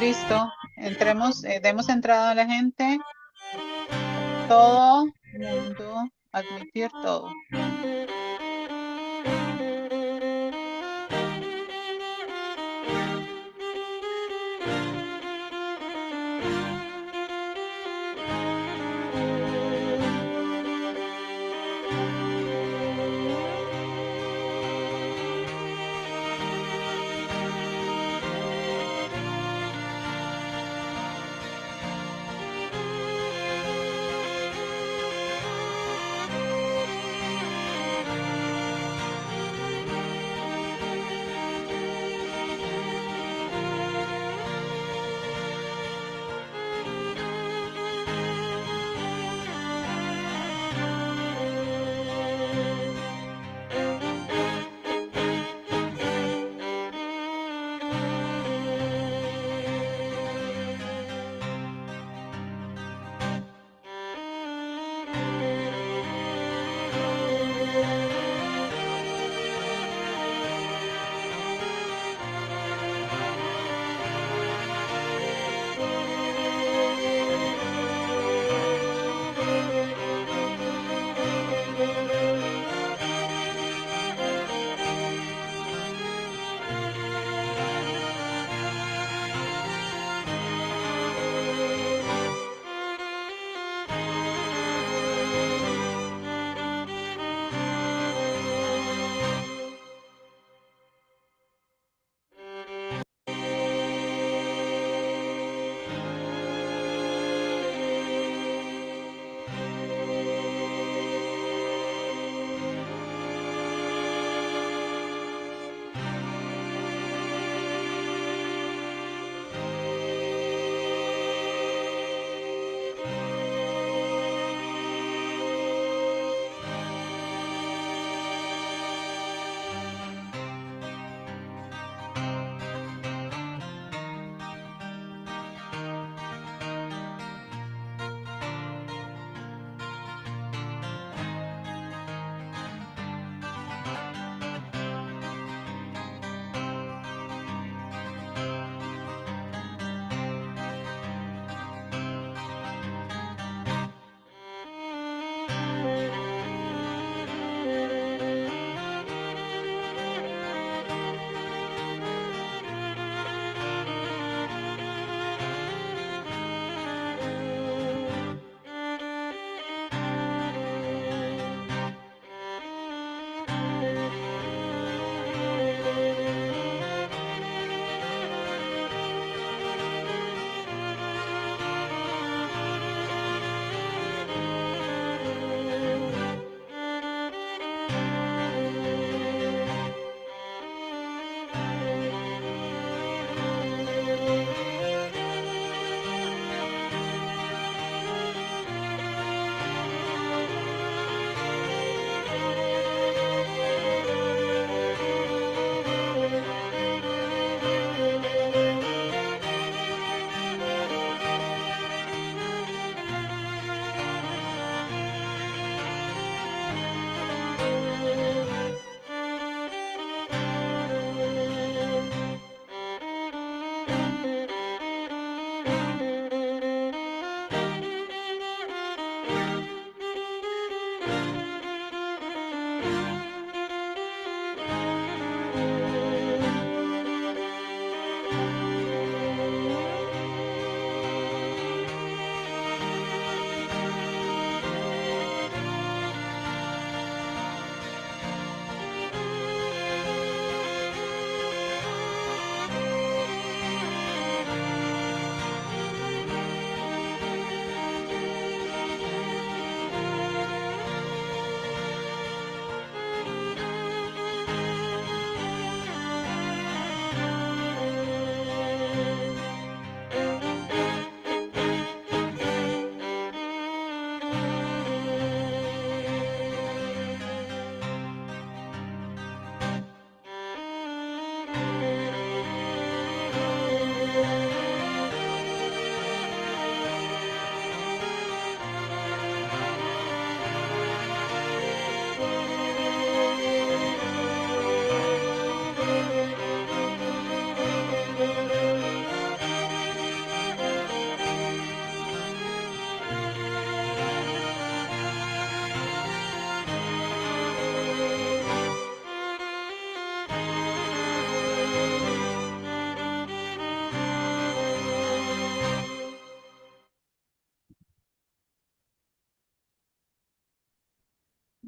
Listo. Entremos, demos entrada a la gente. Todo mundo, admitir todo.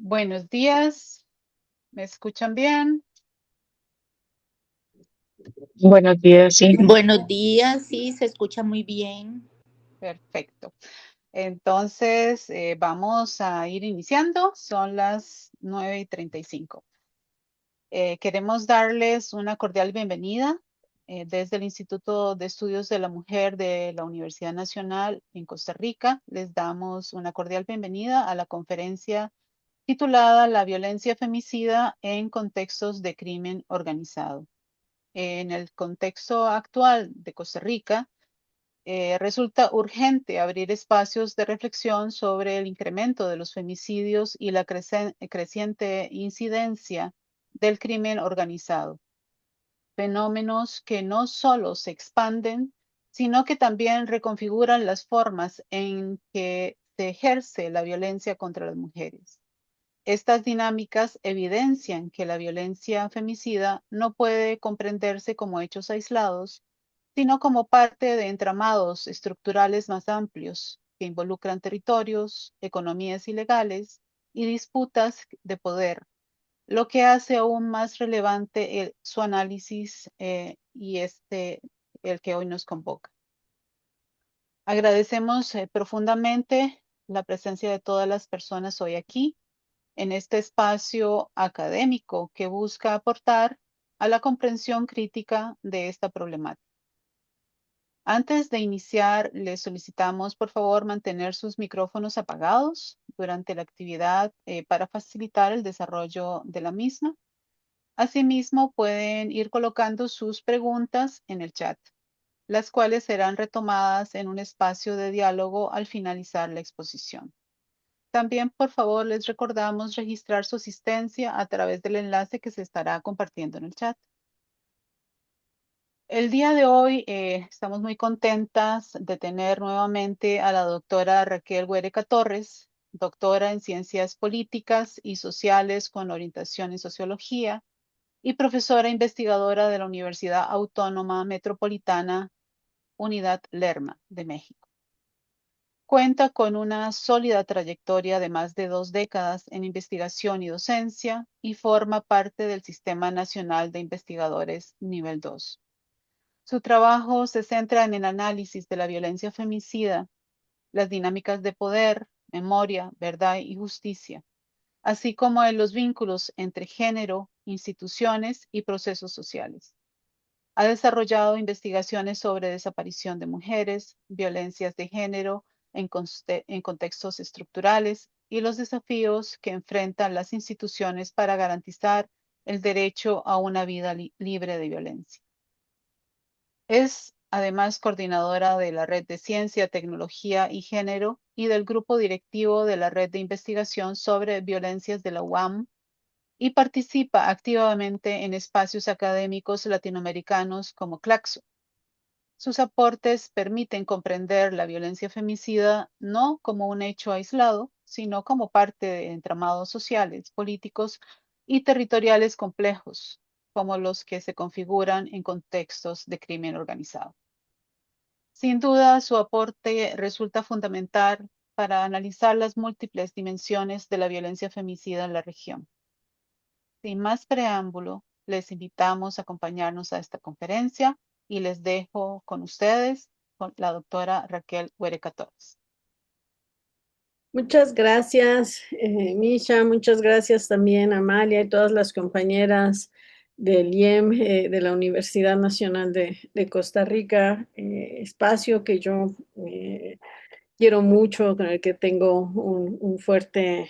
Buenos días, ¿me escuchan bien? Buenos días, sí. Buenos días, sí, se escucha muy bien. Perfecto. Entonces, vamos a ir iniciando. Son las 9:35. Queremos darles una cordial bienvenida desde el Instituto de Estudios de la Mujer de la Universidad Nacional en Costa Rica. Les damos una cordial bienvenida a la conferencia titulada La violencia femicida en contextos de crimen organizado. En el contexto actual de Costa Rica, resulta urgente abrir espacios de reflexión sobre el incremento de los femicidios y la creciente incidencia del crimen organizado, fenómenos que no solo se expanden, sino que también reconfiguran las formas en que se ejerce la violencia contra las mujeres. Estas dinámicas evidencian que la violencia femicida no puede comprenderse como hechos aislados, sino como parte de entramados estructurales más amplios que involucran territorios, economías ilegales y disputas de poder, lo que hace aún más relevante su análisis y el que hoy nos convoca. Agradecemos profundamente la presencia de todas las personas hoy aquí en este espacio académico que busca aportar a la comprensión crítica de esta problemática. Antes de iniciar, les solicitamos por favor mantener sus micrófonos apagados durante la actividad para facilitar el desarrollo de la misma. Asimismo, pueden ir colocando sus preguntas en el chat, las cuales serán retomadas en un espacio de diálogo al finalizar la exposición. También, por favor, les recordamos registrar su asistencia a través del enlace que se estará compartiendo en el chat. El día de hoy estamos muy contentas de tener nuevamente a la doctora Raquel Huereca Torres, doctora en Ciencias Políticas y Sociales con orientación en Sociología y profesora investigadora de la Universidad Autónoma Metropolitana Unidad Lerma de México. Cuenta con una sólida trayectoria de más de 2 décadas en investigación y docencia y forma parte del Sistema Nacional de Investigadores Nivel 2. Su trabajo se centra en el análisis de la violencia femicida, las dinámicas de poder, memoria, verdad y justicia, así como en los vínculos entre género, instituciones y procesos sociales. Ha desarrollado investigaciones sobre desaparición de mujeres, violencias de género en contextos estructurales y los desafíos que enfrentan las instituciones para garantizar el derecho a una vida libre de violencia. Es además coordinadora de la Red de Ciencia, Tecnología y Género y del grupo directivo de la Red de Investigación sobre Violencias de la UAM y participa activamente en espacios académicos latinoamericanos como CLACSO. Sus aportes permiten comprender la violencia femicida no como un hecho aislado, sino como parte de entramados sociales, políticos y territoriales complejos, como los que se configuran en contextos de crimen organizado. Sin duda, su aporte resulta fundamental para analizar las múltiples dimensiones de la violencia femicida en la región. Sin más preámbulo, les invitamos a acompañarnos a esta conferencia y les dejo con ustedes, con la doctora Raquel Huereca Torres. Muchas gracias, Misha. Muchas gracias también a Amalia y todas las compañeras del IEM, de la Universidad Nacional de Costa Rica, espacio que yo quiero mucho, con el que tengo un fuerte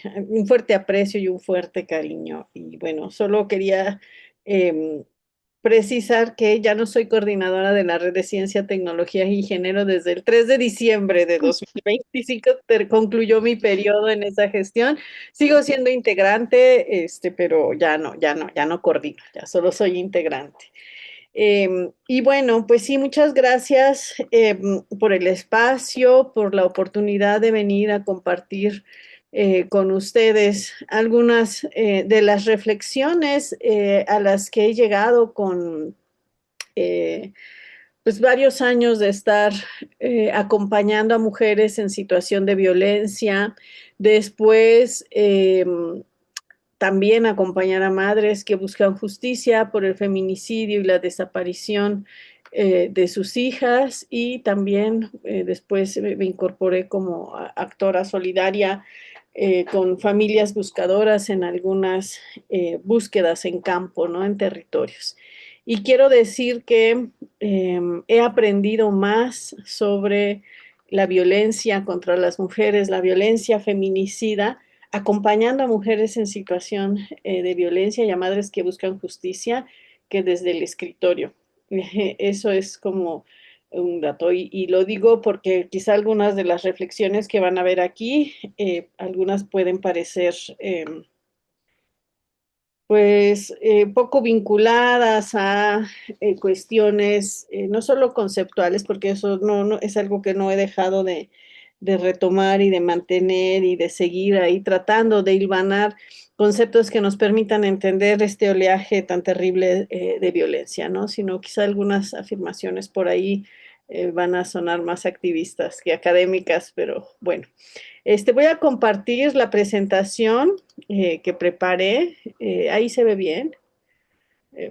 aprecio y un fuerte cariño. Y bueno, solo quería em, precisar que ya no soy coordinadora de la Red de Ciencia, Tecnología y Género desde el 3 de diciembre de 2025. Concluyó mi periodo en esa gestión. Sigo siendo integrante, pero ya no coordino, ya solo soy integrante. Y bueno, pues sí, muchas gracias por el espacio, por la oportunidad de venir a compartir con ustedes algunas de las reflexiones a las que he llegado con eh, pues varios años de estar acompañando a mujeres en situación de violencia. Después también acompañar a madres que buscan justicia por el feminicidio y la desaparición de sus hijas, y también después me incorporé como actora solidaria con familias buscadoras en algunas búsquedas en campo, ¿no? En territorios. Y quiero decir que he aprendido más sobre la violencia contra las mujeres, la violencia feminicida, acompañando a mujeres en situación de violencia y a madres que buscan justicia, que desde el escritorio. Eso es como un dato, y lo digo porque quizá algunas de las reflexiones que van a ver aquí, algunas pueden parecer pues poco vinculadas a cuestiones no solo conceptuales, porque eso no es algo que no he dejado de retomar y de mantener y de seguir ahí tratando de hilvanar conceptos que nos permitan entender este oleaje tan terrible de violencia, ¿no? Sino quizá algunas afirmaciones por ahí van a sonar más activistas que académicas, pero bueno. Voy a compartir la presentación que preparé. Ahí se ve bien.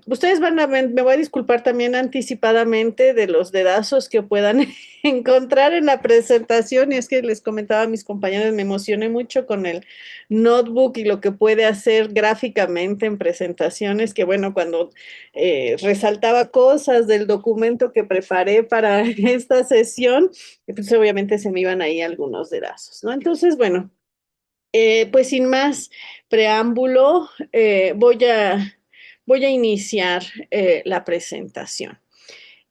Ustedes van a ver, me voy a disculpar también anticipadamente de los dedazos que puedan encontrar en la presentación. Y es que les comentaba a mis compañeros, me emocioné mucho con el notebook y lo que puede hacer gráficamente en presentaciones, que bueno, cuando resaltaba cosas del documento que preparé para esta sesión, pues obviamente se me iban ahí algunos dedazos, ¿no? Entonces, bueno, pues sin más preámbulo, voy a iniciar la presentación.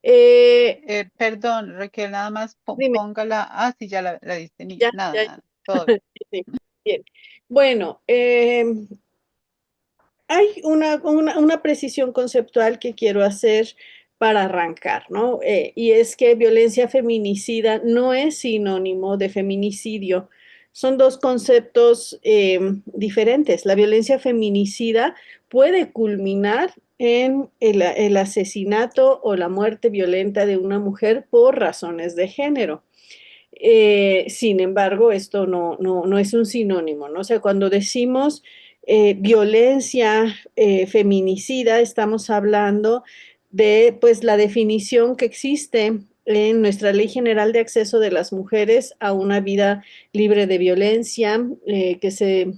Perdón, Raquel, nada más Dime, póngala. Ah, sí, ya la diste. ya, Nada, ya, nada. Todo bien. sí, bien. Bueno, hay una precisión conceptual que quiero hacer para arrancar, ¿no? Y es que violencia feminicida no es sinónimo de feminicidio. Son dos conceptos diferentes. La violencia feminicida puede culminar en el asesinato o la muerte violenta de una mujer por razones de género. Sin embargo, esto no es un sinónimo, ¿no? O sea, cuando decimos violencia feminicida, estamos hablando de, pues, la definición que existe en nuestra Ley General de Acceso de las Mujeres a una vida libre de violencia, que se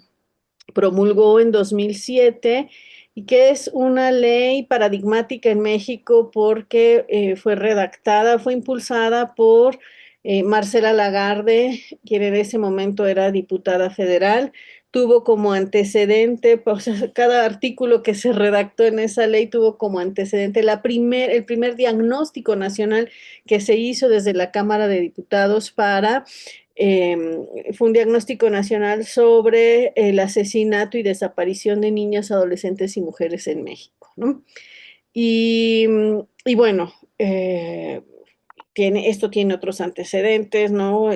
promulgó en 2007 y que es una ley paradigmática en México porque fue redactada, fue impulsada por Marcela Lagarde, quien en ese momento era diputada federal. Tuvo como antecedente, o sea, cada artículo que se redactó en esa ley tuvo como antecedente el primer diagnóstico nacional que se hizo desde la Cámara de Diputados para fue un diagnóstico nacional sobre el asesinato y desaparición de niñas, adolescentes y mujeres en México, ¿no? Y, y bueno, esto tiene otros antecedentes, ¿no?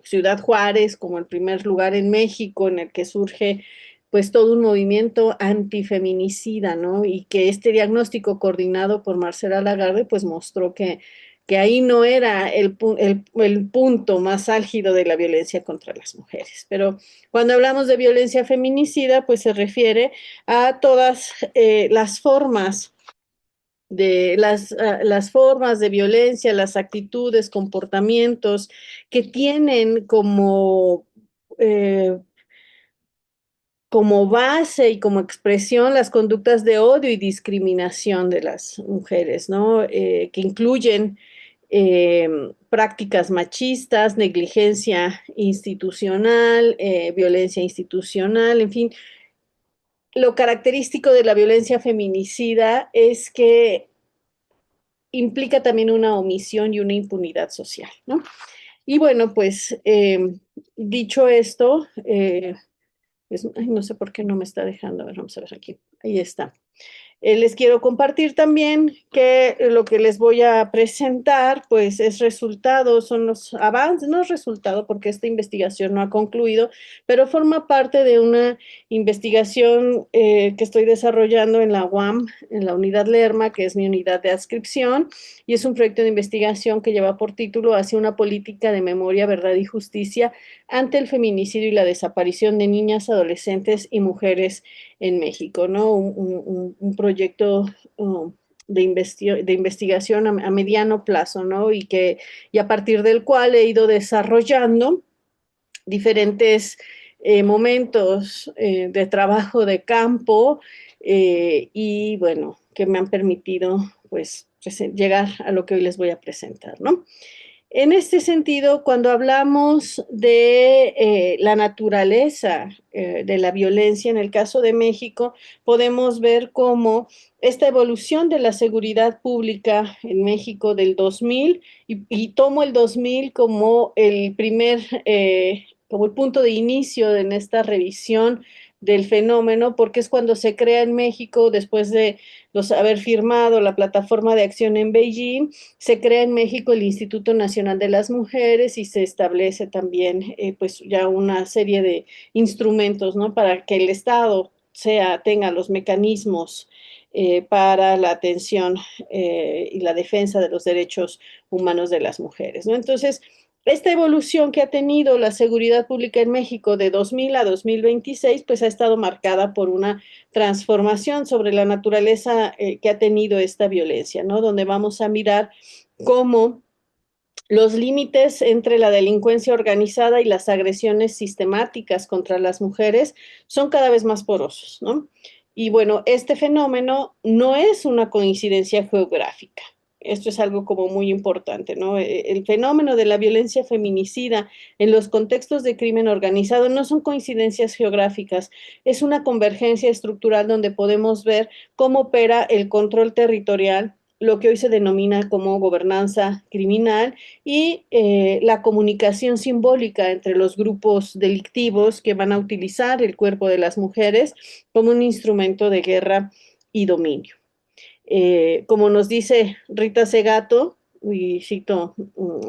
Ciudad Juárez como el primer lugar en México en el que surge pues todo un movimiento antifeminicida, ¿no? Y que este diagnóstico coordinado por Marcela Lagarde pues mostró que ahí no era el punto más álgido de la violencia contra las mujeres. Pero cuando hablamos de violencia feminicida, pues se refiere a todas las formas de violencia, las actitudes, comportamientos que tienen eh, como base y como expresión las conductas de odio y discriminación de las mujeres, ¿no? Que incluyen prácticas machistas, negligencia institucional, violencia institucional, en fin. Lo característico de la violencia feminicida es que implica también una omisión y una impunidad social, ¿no? Y bueno, pues dicho esto, ay, no sé por qué no me está dejando, a ver, vamos a ver aquí, ahí está. Les quiero compartir también que lo que les voy a presentar, pues es resultado, son los avances, no es resultado porque esta investigación no ha concluido, pero forma parte de una investigación que estoy desarrollando en la UAM, en la unidad Lerma, que es mi unidad de adscripción, y es un proyecto de investigación que lleva por título Hacia una política de memoria, verdad y justicia ante el feminicidio y la desaparición de niñas, adolescentes y mujeres en México, ¿no? Un proyecto de investigación a mediano plazo, ¿no? Y a partir del cual he ido desarrollando diferentes momentos de trabajo de campo y bueno, que me han permitido pues llegar a lo que hoy les voy a presentar, ¿no? En este sentido, cuando hablamos de la naturaleza de la violencia en el caso de México, podemos ver cómo esta evolución de la seguridad pública en México del 2000, y tomo el 2000 como el primer, como el punto de inicio en esta revisión del fenómeno, porque es cuando se crea en México, después de haber firmado la plataforma de acción en Beijing, se crea en México el Instituto Nacional de las Mujeres y se establece también pues ya una serie de instrumentos, ¿no? Para que el Estado tenga los mecanismos para la atención y la defensa de los derechos humanos de las mujeres, ¿no? Entonces, esta evolución que ha tenido la seguridad pública en México de 2000 a 2026, pues ha estado marcada por una transformación sobre la naturaleza que ha tenido esta violencia, ¿no? Donde vamos a mirar cómo los límites entre la delincuencia organizada y las agresiones sistemáticas contra las mujeres son cada vez más porosos, ¿no? Y bueno, este fenómeno no es una coincidencia geográfica. Esto es algo como muy importante, ¿no? El fenómeno de la violencia feminicida en los contextos de crimen organizado no son coincidencias geográficas, es una convergencia estructural donde podemos ver cómo opera el control territorial, lo que hoy se denomina como gobernanza criminal, y la comunicación simbólica entre los grupos delictivos que van a utilizar el cuerpo de las mujeres como un instrumento de guerra y dominio. Como nos dice Rita Segato, y cito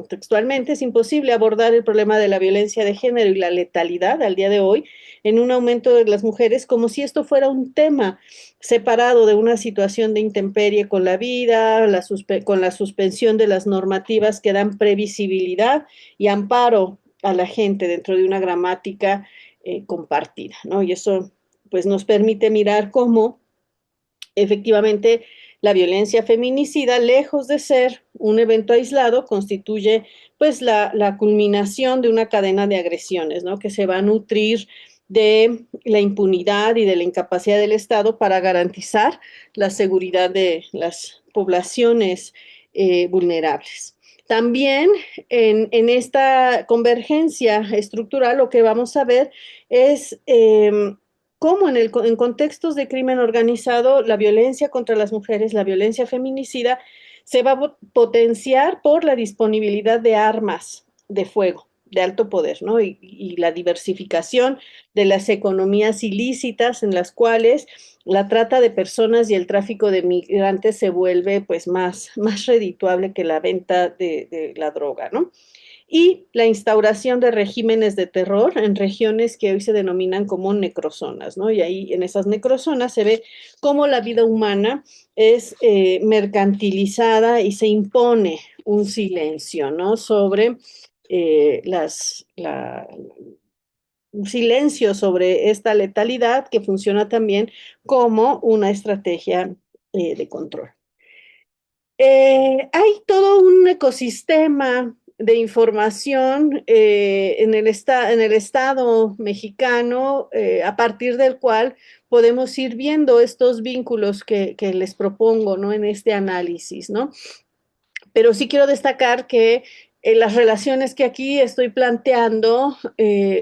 textualmente, es imposible abordar el problema de la violencia de género y la letalidad al día de hoy en un aumento de las mujeres como si esto fuera un tema separado de una situación de intemperie con la vida, con la suspensión de las normativas que dan previsibilidad y amparo a la gente dentro de una gramática compartida, ¿no? Y eso pues nos permite mirar cómo efectivamente la violencia feminicida, lejos de ser un evento aislado, constituye pues la culminación de una cadena de agresiones, ¿no? Que se va a nutrir de la impunidad y de la incapacidad del Estado para garantizar la seguridad de las poblaciones vulnerables. También en esta convergencia estructural lo que vamos a ver es cómo en contextos de crimen organizado la violencia contra las mujeres, la violencia feminicida, se va a potenciar por la disponibilidad de armas de fuego de alto poder, ¿no? Y la diversificación de las economías ilícitas en las cuales la trata de personas y el tráfico de migrantes se vuelve pues más redituable que la venta de la droga, ¿no? Y la instauración de regímenes de terror en regiones que hoy se denominan como necrozonas, ¿no? Y ahí en esas necrozonas se ve cómo la vida humana es mercantilizada y se impone un silencio, ¿no? Sobre un silencio sobre esta letalidad que funciona también como una estrategia de control. Hay todo un ecosistema de información en el Estado mexicano, a partir del cual podemos ir viendo estos vínculos que les propongo, ¿no? En este análisis, ¿no? Pero sí quiero destacar que las relaciones que aquí estoy planteando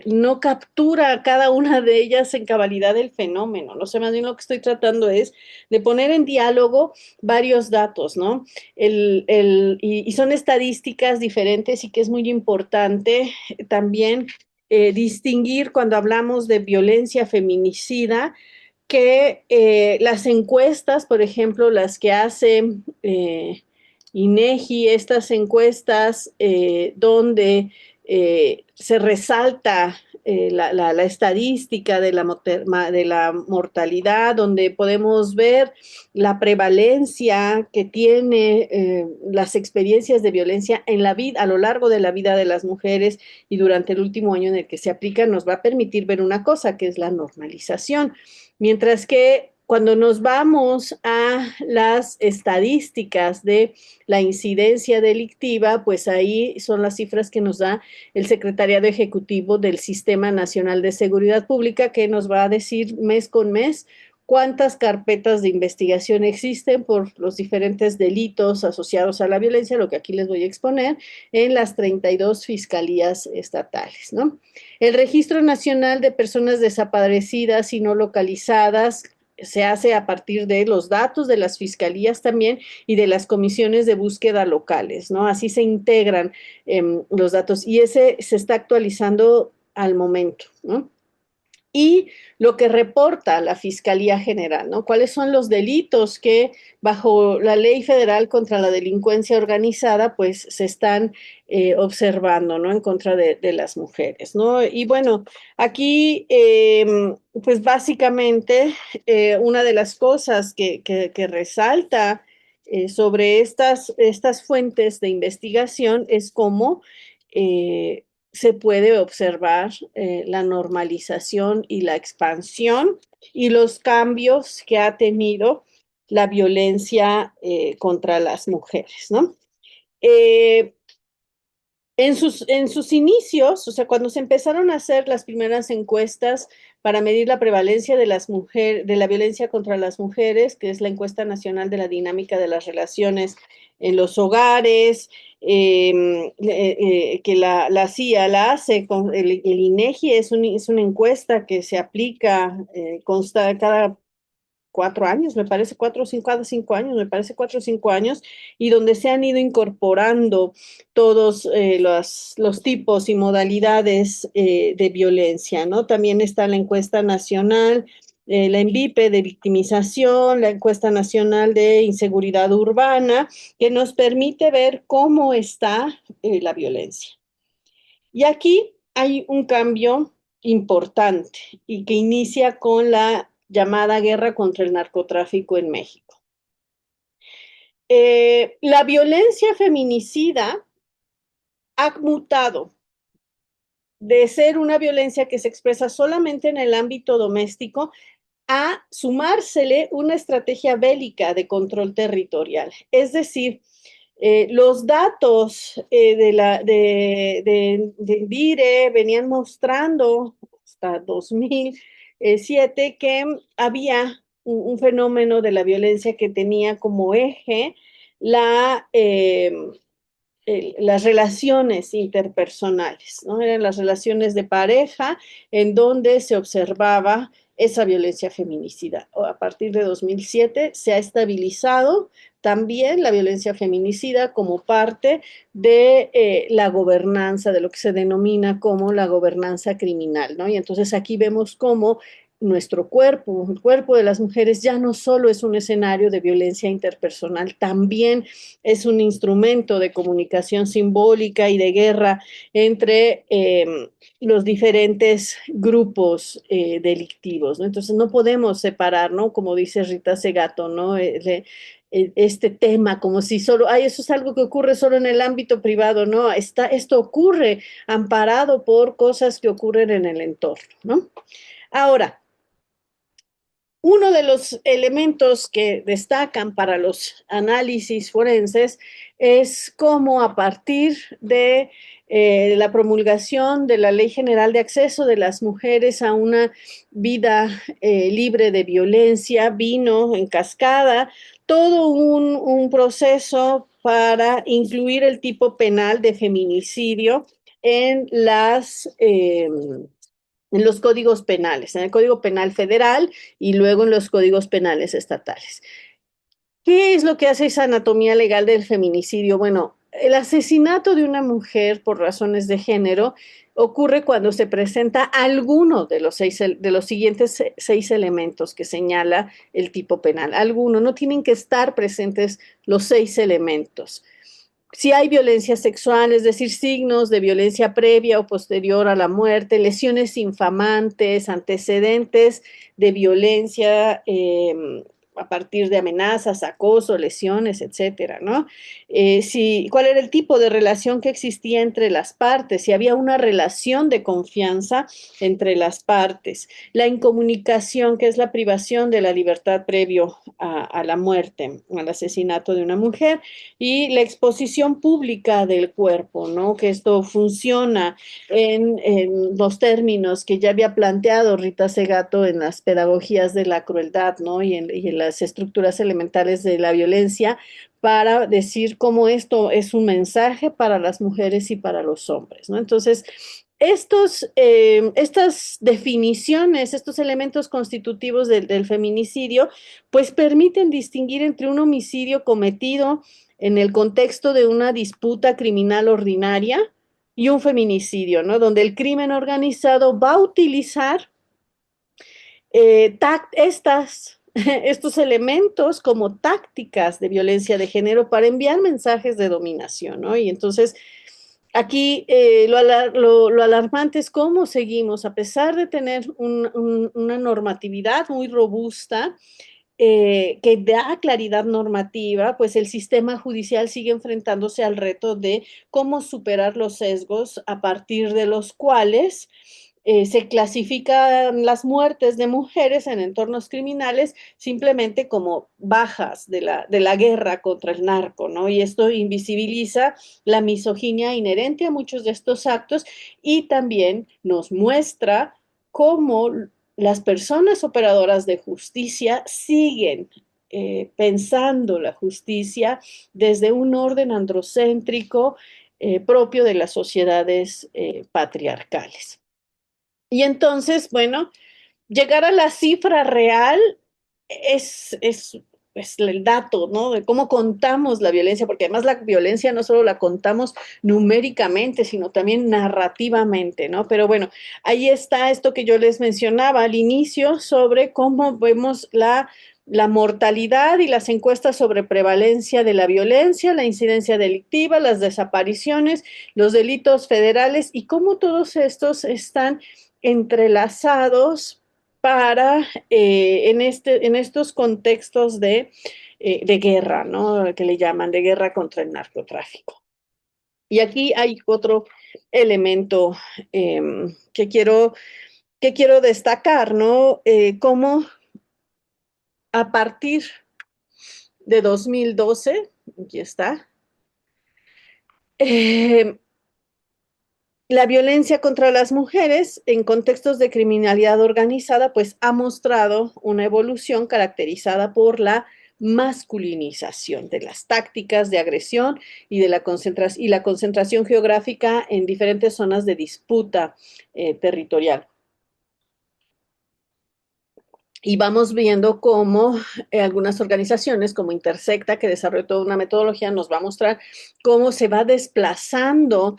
no captura cada una de ellas en cabalidad el fenómeno, ¿no? O sea, más bien lo que estoy tratando es de poner en diálogo varios datos, ¿no? Y son estadísticas diferentes y que es muy importante también distinguir cuando hablamos de violencia feminicida, que las encuestas, por ejemplo, las que hace INEGI, estas encuestas donde se resalta la estadística de la mortalidad, donde podemos ver la prevalencia que tiene las experiencias de violencia en la vida, a lo largo de la vida de las mujeres y durante el último año en el que se aplica, nos va a permitir ver una cosa, que es la normalización. Mientras que cuando nos vamos a las estadísticas de la incidencia delictiva, pues ahí son las cifras que nos da el Secretariado Ejecutivo del Sistema Nacional de Seguridad Pública, que nos va a decir mes con mes cuántas carpetas de investigación existen por los diferentes delitos asociados a la violencia, lo que aquí les voy a exponer, en las 32 fiscalías estatales, ¿no? El Registro Nacional de Personas Desaparecidas y No Localizadas se hace a partir de los datos de las fiscalías también y de las comisiones de búsqueda locales, ¿no? Así se integran los datos y ese se está actualizando al momento, ¿no? Y lo que reporta la Fiscalía General, ¿no? ¿Cuáles son los delitos que bajo la Ley Federal contra la Delincuencia Organizada, pues se están observando, ¿no? En contra de las mujeres, ¿no? Y bueno, aquí, pues básicamente, una de las cosas que resalta sobre estas fuentes de investigación es cómo se puede observar la normalización y la expansión y los cambios que ha tenido la violencia contra las mujeres, ¿no? En sus inicios, o sea, cuando se empezaron a hacer las primeras encuestas para medir la prevalencia de la violencia contra las mujeres, que es la encuesta nacional de la dinámica de las relaciones en los hogares, que la CIA la hace, con el INEGI es una encuesta que se aplica, consta cada 4 años, me parece, 4 o 5, cada 5 años, me parece 4 o 5 años, y donde se han ido incorporando todos los tipos y modalidades de violencia, ¿no? También está la encuesta nacional, la ENVIPE de victimización, la encuesta nacional de inseguridad urbana, que nos permite ver cómo está la violencia. Y aquí hay un cambio importante y que inicia con la llamada guerra contra el narcotráfico en México. La violencia feminicida ha mutado de ser una violencia que se expresa solamente en el ámbito doméstico a sumársele una estrategia bélica de control territorial. Es decir, los datos de DIRE venían mostrando hasta 2007 que había un fenómeno de la violencia que tenía como eje las relaciones interpersonales, ¿no? Eran las relaciones de pareja en donde se observaba esa violencia feminicida. A partir de 2007 se ha estabilizado también la violencia feminicida como parte de la gobernanza, de lo que se denomina como la gobernanza criminal, ¿no? Y entonces aquí vemos cómo nuestro cuerpo, el cuerpo de las mujeres ya no solo es un escenario de violencia interpersonal, también es un instrumento de comunicación simbólica y de guerra entre los diferentes grupos delictivos, ¿no? Entonces no podemos separar, ¿no? Como dice Rita Segato, ¿no? Este tema como si solo, eso es algo que ocurre solo en el ámbito privado, ¿no? Esto ocurre amparado por cosas que ocurren en el entorno, ¿no? Ahora, uno de los elementos que destacan para los análisis forenses es cómo a partir de la promulgación de la Ley General de Acceso de las Mujeres a una vida libre de violencia vino en cascada todo un proceso para incluir el tipo penal de feminicidio en los códigos penales, en el Código Penal Federal y luego en los códigos penales estatales. ¿Qué es lo que hace esa anatomía legal del feminicidio? Bueno, el asesinato de una mujer por razones de género ocurre cuando se presenta alguno de los siguientes 6 elementos que señala el tipo penal. Alguno, no tienen que estar presentes los 6 elementos. si hay violencia sexual, es decir, signos de violencia previa o posterior a la muerte, lesiones infamantes, antecedentes de violencia a partir de amenazas, acoso, lesiones, etcétera, ¿no? ¿Cuál era el tipo de relación que existía entre las partes? Si había una relación de confianza entre las partes. La incomunicación, que es la privación de la libertad previo a la muerte, al asesinato de una mujer, y la exposición pública del cuerpo, ¿no? Que esto funciona en los términos que ya había planteado Rita Segato en las pedagogías de la crueldad, ¿no? Y en las estructuras elementales de la violencia, para decir cómo esto es un mensaje para las mujeres y para los hombres, ¿no? Entonces, estas definiciones, estos elementos constitutivos del feminicidio, pues permiten distinguir entre un homicidio cometido en el contexto de una disputa criminal ordinaria y un feminicidio, ¿no? Donde el crimen organizado va a utilizar estos elementos como tácticas de violencia de género para enviar mensajes de dominación, ¿no? Y entonces aquí lo alarmante es cómo seguimos, a pesar de tener una normatividad muy robusta, que da claridad normativa, pues el sistema judicial sigue enfrentándose al reto de cómo superar los sesgos a partir de los cuales se clasifican las muertes de mujeres en entornos criminales simplemente como bajas de la guerra contra el narco, ¿no? Y esto invisibiliza la misoginia inherente a muchos de estos actos y también nos muestra cómo las personas operadoras de justicia siguen pensando la justicia desde un orden androcéntrico propio de las sociedades patriarcales. Y entonces, bueno, llegar a la cifra real es el dato, ¿no? De cómo contamos la violencia, porque además la violencia no solo la contamos numéricamente, sino también narrativamente, ¿no? Pero bueno, ahí está esto que yo les mencionaba al inicio sobre cómo vemos la mortalidad y las encuestas sobre prevalencia de la violencia, la incidencia delictiva, las desapariciones, los delitos federales y cómo todos estos están entrelazados para en estos contextos de guerra, ¿no? Que le llaman de guerra contra el narcotráfico. Y aquí hay otro elemento que quiero destacar, ¿no? Cómo a partir de 2012, aquí está, la violencia contra las mujeres en contextos de criminalidad organizada, pues ha mostrado una evolución caracterizada por la masculinización de las tácticas de agresión y de la concentración geográfica en diferentes zonas de disputa territorial. Y vamos viendo cómo algunas organizaciones como Intersecta, que desarrolló toda una metodología, nos va a mostrar cómo se va desplazando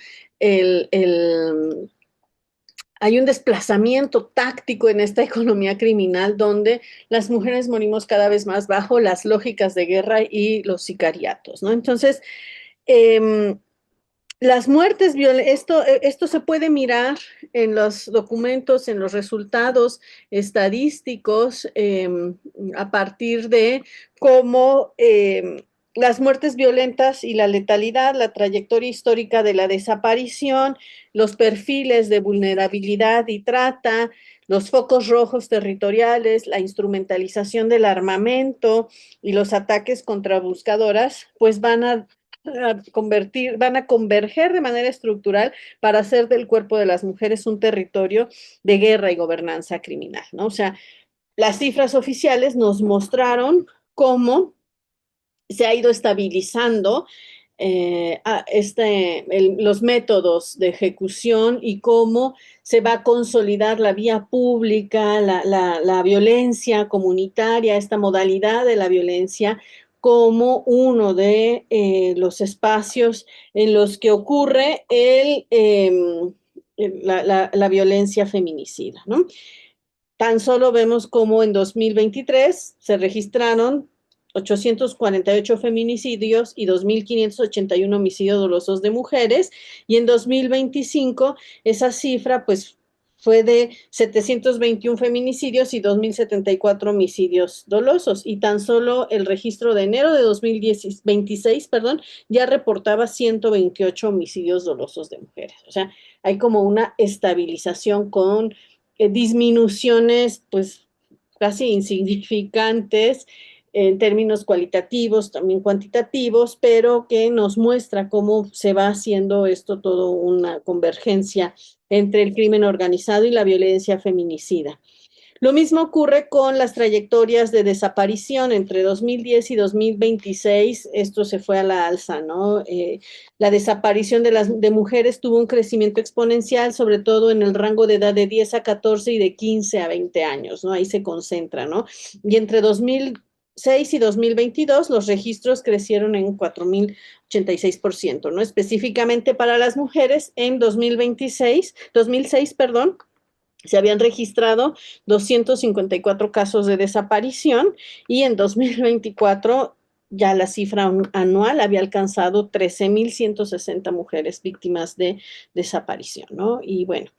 hay un desplazamiento táctico en esta economía criminal donde las mujeres morimos cada vez más bajo las lógicas de guerra y los sicariatos, ¿no? Entonces, las muertes esto se puede mirar en los documentos, en los resultados estadísticos, a partir de cómo las muertes violentas y la letalidad, la trayectoria histórica de la desaparición, los perfiles de vulnerabilidad y trata, los focos rojos territoriales, la instrumentalización del armamento y los ataques contra buscadoras, pues van a converger de manera estructural para hacer del cuerpo de las mujeres un territorio de guerra y gobernanza criminal, ¿no? O sea, las cifras oficiales nos mostraron cómo se ha ido estabilizando los métodos de ejecución y cómo se va a consolidar la vía pública, la violencia comunitaria, esta modalidad de la violencia como uno de los espacios en los que ocurre la violencia feminicida, ¿no? Tan solo vemos cómo en 2023 se registraron 848 feminicidios y 2.581 homicidios dolosos de mujeres, y en 2025 esa cifra pues fue de 721 feminicidios y 2.074 homicidios dolosos, y tan solo el registro de enero de 2026, perdón, ya reportaba 128 homicidios dolosos de mujeres. O sea, hay como una estabilización con disminuciones pues casi insignificantes en términos cualitativos, también cuantitativos, pero que nos muestra cómo se va haciendo esto todo una convergencia entre el crimen organizado y la violencia feminicida. Lo mismo ocurre con las trayectorias de desaparición entre 2010 y 2026, esto se fue a la alza, ¿no? La desaparición de mujeres tuvo un crecimiento exponencial, sobre todo en el rango de edad de 10 a 14 y de 15 a 20 años, ¿no? Ahí se concentra, ¿no? Y entre 2006 y 2022 los registros crecieron en 4.086%, ¿no? Específicamente para las mujeres en 2006, perdón, se habían registrado 254 casos de desaparición, y en 2024 ya la cifra anual había alcanzado 13.160 mujeres víctimas de desaparición, ¿no? Y bueno,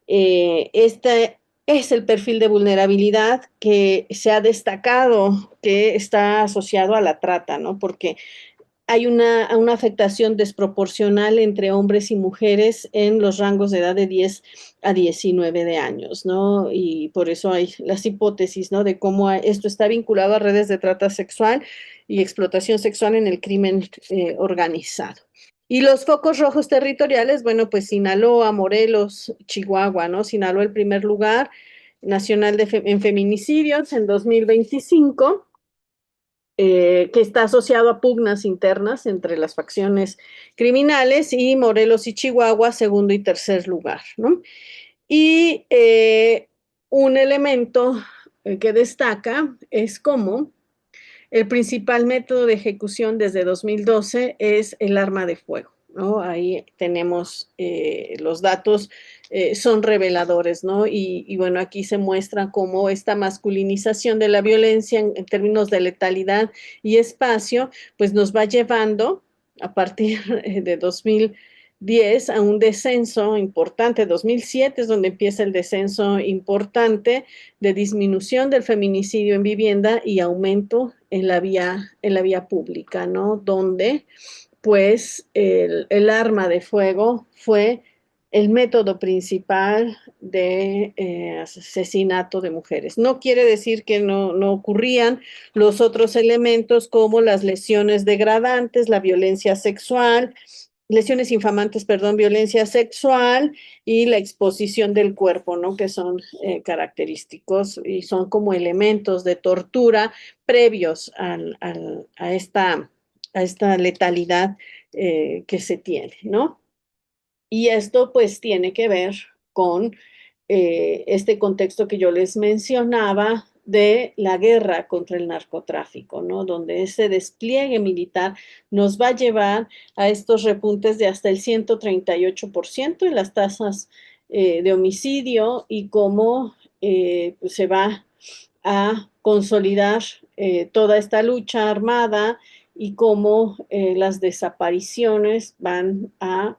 este es el perfil de vulnerabilidad que se ha destacado, que está asociado a la trata, ¿no? Porque hay una afectación desproporcional entre hombres y mujeres en los rangos de edad de 10 a 19 de años, ¿no? Y por eso hay las hipótesis, ¿no? De cómo esto está vinculado a redes de trata sexual y explotación sexual en el crimen organizado. Y los focos rojos territoriales, bueno, pues Sinaloa, Morelos, Chihuahua, ¿no? Sinaloa el primer lugar nacional en feminicidios en 2025, que está asociado a pugnas internas entre las facciones criminales, y Morelos y Chihuahua, segundo y tercer lugar, ¿no? Y un elemento que destaca es cómo el principal método de ejecución desde 2012 es el arma de fuego, ¿no? Ahí tenemos los datos, son reveladores, ¿no? Y bueno, aquí se muestra cómo esta masculinización de la violencia en términos de letalidad y espacio, pues nos va llevando a partir de 2010 a un descenso importante. 2007 es donde empieza el descenso importante de disminución del feminicidio en vivienda y aumento en la vía pública, ¿no? Donde pues el arma de fuego fue el método principal de asesinato de mujeres. No quiere decir que no ocurrían los otros elementos como las lesiones degradantes, la violencia sexual, lesiones infamantes, perdón, violencia sexual y la exposición del cuerpo, ¿no? Que son característicos y son como elementos de tortura previos a esta letalidad que se tiene, ¿no? Y esto pues tiene que ver con este contexto que yo les mencionaba de la guerra contra el narcotráfico, ¿no? Donde ese despliegue militar nos va a llevar a estos repuntes de hasta el 138% en las tasas de homicidio, y cómo pues se va a consolidar toda esta lucha armada, y cómo las desapariciones van a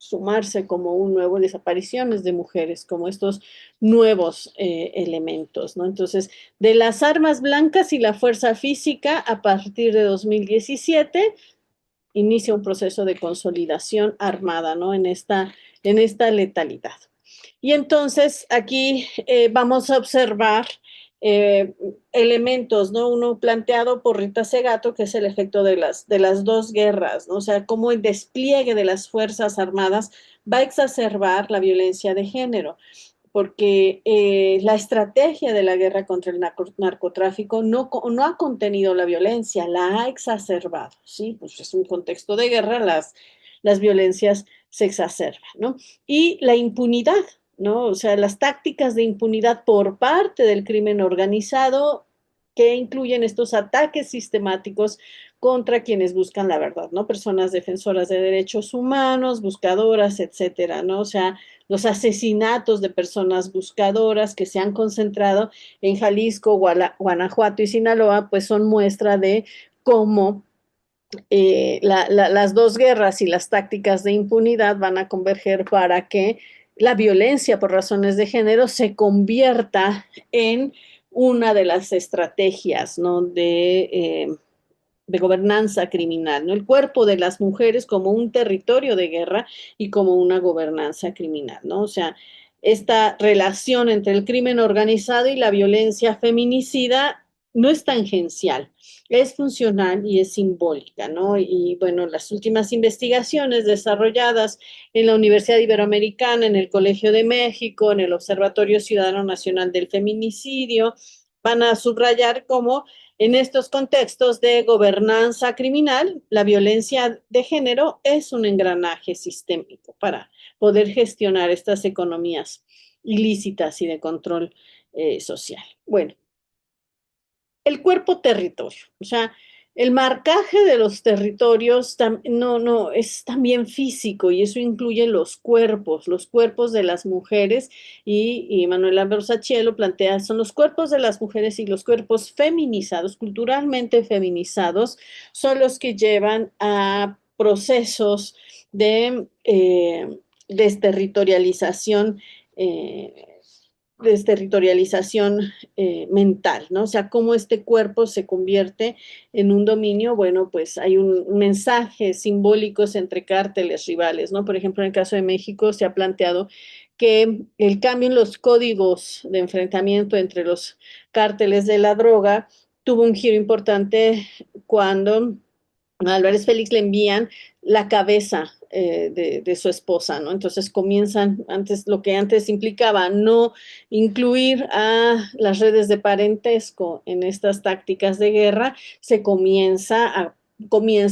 sumarse como un nuevo, desapariciones de mujeres, como estos nuevos elementos, ¿no? Entonces, de las armas blancas y la fuerza física, a partir de 2017, inicia un proceso de consolidación armada, ¿no? En esta letalidad. Y entonces aquí vamos a observar elementos, ¿no? Uno planteado por Rita Segato, que es el efecto de las dos guerras, ¿no? O sea, cómo el despliegue de las Fuerzas Armadas va a exacerbar la violencia de género, porque la estrategia de la guerra contra el narcotráfico no ha contenido la violencia, la ha exacerbado, ¿sí? Pues es un contexto de guerra, las violencias se exacerban, ¿no? Y la impunidad, ¿no? O sea, las tácticas de impunidad por parte del crimen organizado, que incluyen estos ataques sistemáticos contra quienes buscan la verdad, ¿no? Personas defensoras de derechos humanos, buscadoras, etcétera, ¿no? O sea, los asesinatos de personas buscadoras que se han concentrado en Jalisco, Guanajuato y Sinaloa, pues son muestra de cómo las dos guerras y las tácticas de impunidad van a converger para que la violencia por razones de género se convierta en una de las estrategias, ¿no? De gobernanza criminal, ¿no? El cuerpo de las mujeres como un territorio de guerra y como una gobernanza criminal, ¿no? O sea, esta relación entre el crimen organizado y la violencia feminicida no es tangencial, es funcional y es simbólica, ¿no? Y bueno, las últimas investigaciones desarrolladas en la Universidad Iberoamericana, en el Colegio de México, en el Observatorio Ciudadano Nacional del Feminicidio, van a subrayar cómo en estos contextos de gobernanza criminal, la violencia de género es un engranaje sistémico para poder gestionar estas economías ilícitas y de control social. Bueno, el cuerpo territorio, o sea, el marcaje de los territorios no es también físico y eso incluye los cuerpos de las mujeres y Manuela Borsacielo plantea, son los cuerpos de las mujeres y los cuerpos feminizados, culturalmente feminizados, son los que llevan a procesos de desterritorialización eh, desterritorialización mental, ¿no? O sea, cómo este cuerpo se convierte en un dominio, bueno, pues hay un mensaje simbólicos entre cárteles rivales, ¿no? Por ejemplo, en el caso de México se ha planteado que el cambio en los códigos de enfrentamiento entre los cárteles de la droga tuvo un giro importante cuando a Álvarez Félix le envían la cabeza de su esposa, ¿no? Entonces comienzan, antes, lo que antes implicaba no incluir a las redes de parentesco en estas tácticas de guerra, comienza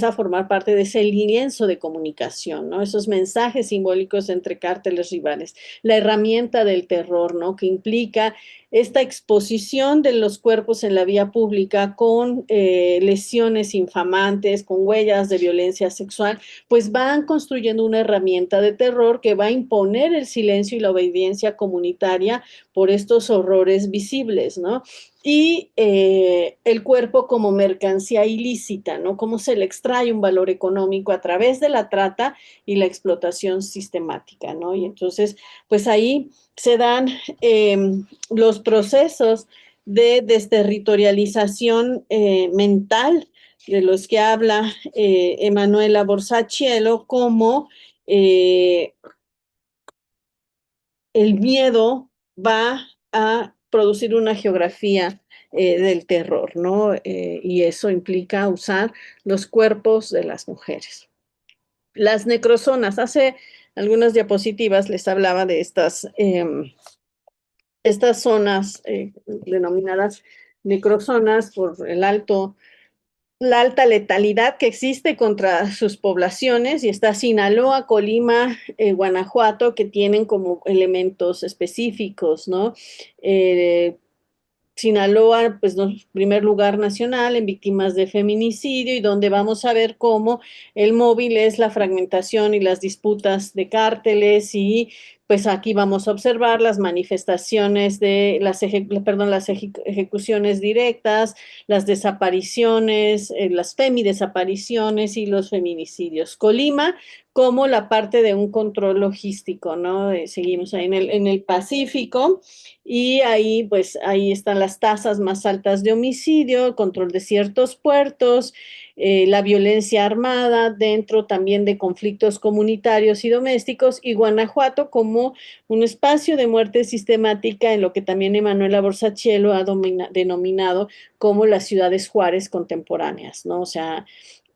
a formar parte de ese lienzo de comunicación, ¿no? Esos mensajes simbólicos entre cárteles rivales, la herramienta del terror, ¿no? Que implica esta exposición de los cuerpos en la vía pública con lesiones infamantes, con huellas de violencia sexual, pues van construyendo una herramienta de terror que va a imponer el silencio y la obediencia comunitaria por estos horrores visibles, ¿no? Y el cuerpo como mercancía ilícita, ¿no? Cómo se le extrae un valor económico a través de la trata y la explotación sistemática, ¿no? Y entonces, pues ahí se dan los procesos de desterritorialización mental de los que habla Emanuela Borsacielo, como el miedo va a producir una geografía del terror, ¿no? Y eso implica usar los cuerpos de las mujeres. Las necrozonas, hace algunas diapositivas les hablaba de estas zonas denominadas necrozonas por la alta letalidad que existe contra sus poblaciones, y está Sinaloa, Colima, Guanajuato, que tienen como elementos específicos, ¿no? Eh, Sinaloa, pues, no, primer lugar nacional en víctimas de feminicidio, y donde vamos a ver cómo el móvil es la fragmentación y las disputas de cárteles, y pues aquí vamos a observar las manifestaciones de las ejecuciones directas, las desapariciones, las femidesapariciones y los feminicidios. Colima como la parte de un control logístico, ¿no? Seguimos ahí en el Pacífico, y ahí, pues, ahí están las tasas más altas de homicidio, control de ciertos puertos, la violencia armada dentro también de conflictos comunitarios y domésticos, y Guanajuato como un espacio de muerte sistemática en lo que también Emanuela Borsacielo ha denominado como las ciudades Juárez contemporáneas, ¿no? O sea,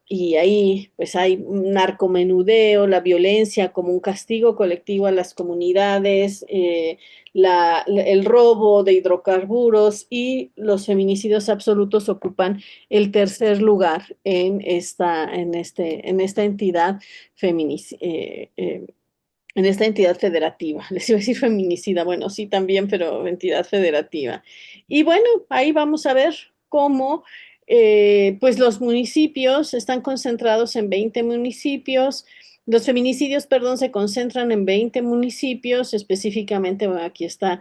y ahí pues hay un narcomenudeo, la violencia como un castigo colectivo a las comunidades, el robo de hidrocarburos y los feminicidios absolutos ocupan el tercer lugar en esta entidad en esta entidad federativa. Les iba a decir feminicida, bueno, sí también, pero entidad federativa. Y bueno, ahí vamos a ver cómo pues los municipios están concentrados en 20 municipios, Los feminicidios, perdón, se concentran en 20 municipios, específicamente, bueno, aquí está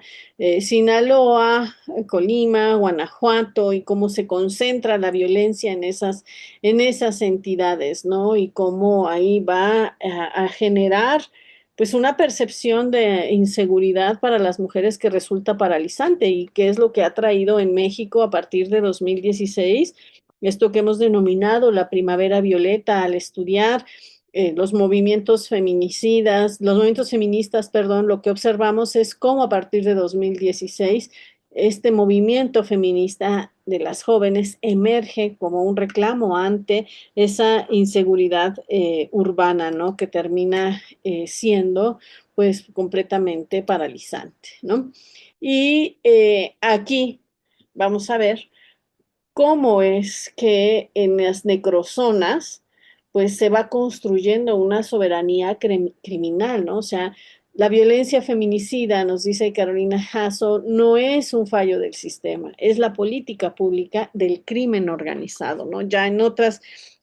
Sinaloa, Colima, Guanajuato, y cómo se concentra la violencia en esas entidades, ¿no? Y cómo ahí va a generar, pues, una percepción de inseguridad para las mujeres que resulta paralizante y que es lo que ha traído en México a partir de 2016, esto que hemos denominado la primavera violeta al estudiar los movimientos feminicidas, los movimientos feministas, perdón, lo que observamos es cómo a partir de 2016 este movimiento feminista de las jóvenes emerge como un reclamo ante esa inseguridad urbana, ¿no? Que termina siendo pues completamente paralizante, ¿no? Y aquí vamos a ver cómo es que en las necrozonas, pues se va construyendo una soberanía criminal, ¿no? O sea, la violencia feminicida, nos dice Carolina Hasso, no es un fallo del sistema, es la política pública del crimen organizado, ¿no? Ya en otras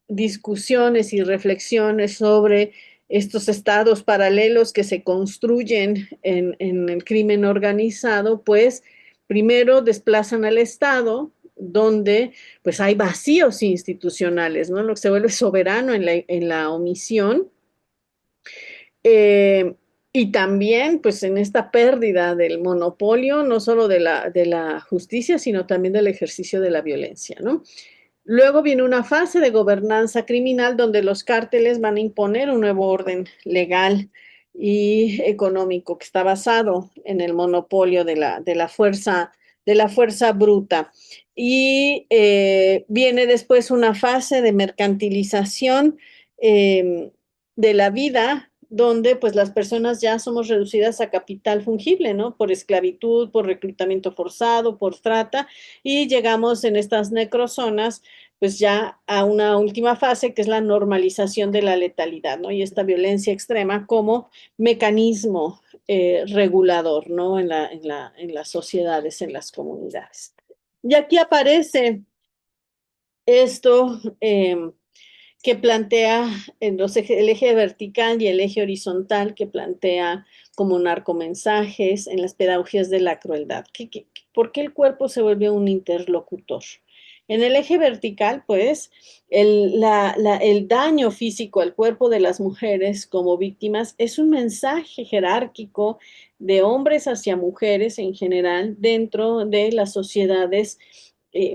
discusiones y reflexiones sobre estos estados paralelos que se construyen en el crimen organizado, pues primero desplazan al Estado, donde pues hay vacíos institucionales, ¿no? Lo que se vuelve soberano en la omisión. Eh, y también, pues, en esta pérdida del monopolio, no solo de la justicia, sino también del ejercicio de la violencia, ¿no? Luego viene una fase de gobernanza criminal donde los cárteles van a imponer un nuevo orden legal y económico que está basado en el monopolio de la fuerza bruta. Y viene después una fase de mercantilización de la vida, donde pues las personas ya somos reducidas a capital fungible, ¿no? Por esclavitud, por reclutamiento forzado, por trata, y llegamos en estas necrozonas pues ya a una última fase que es la normalización de la letalidad, ¿no? Y esta violencia extrema como mecanismo regulador, ¿no? En las sociedades, en las comunidades. Y aquí aparece esto que plantea el eje vertical y el eje horizontal, que plantea como narcomensajes en las pedagogías de la crueldad. ¿Por qué el cuerpo se vuelve un interlocutor? En el eje vertical, pues, el daño físico al cuerpo de las mujeres como víctimas es un mensaje jerárquico de hombres hacia mujeres en general dentro de las sociedades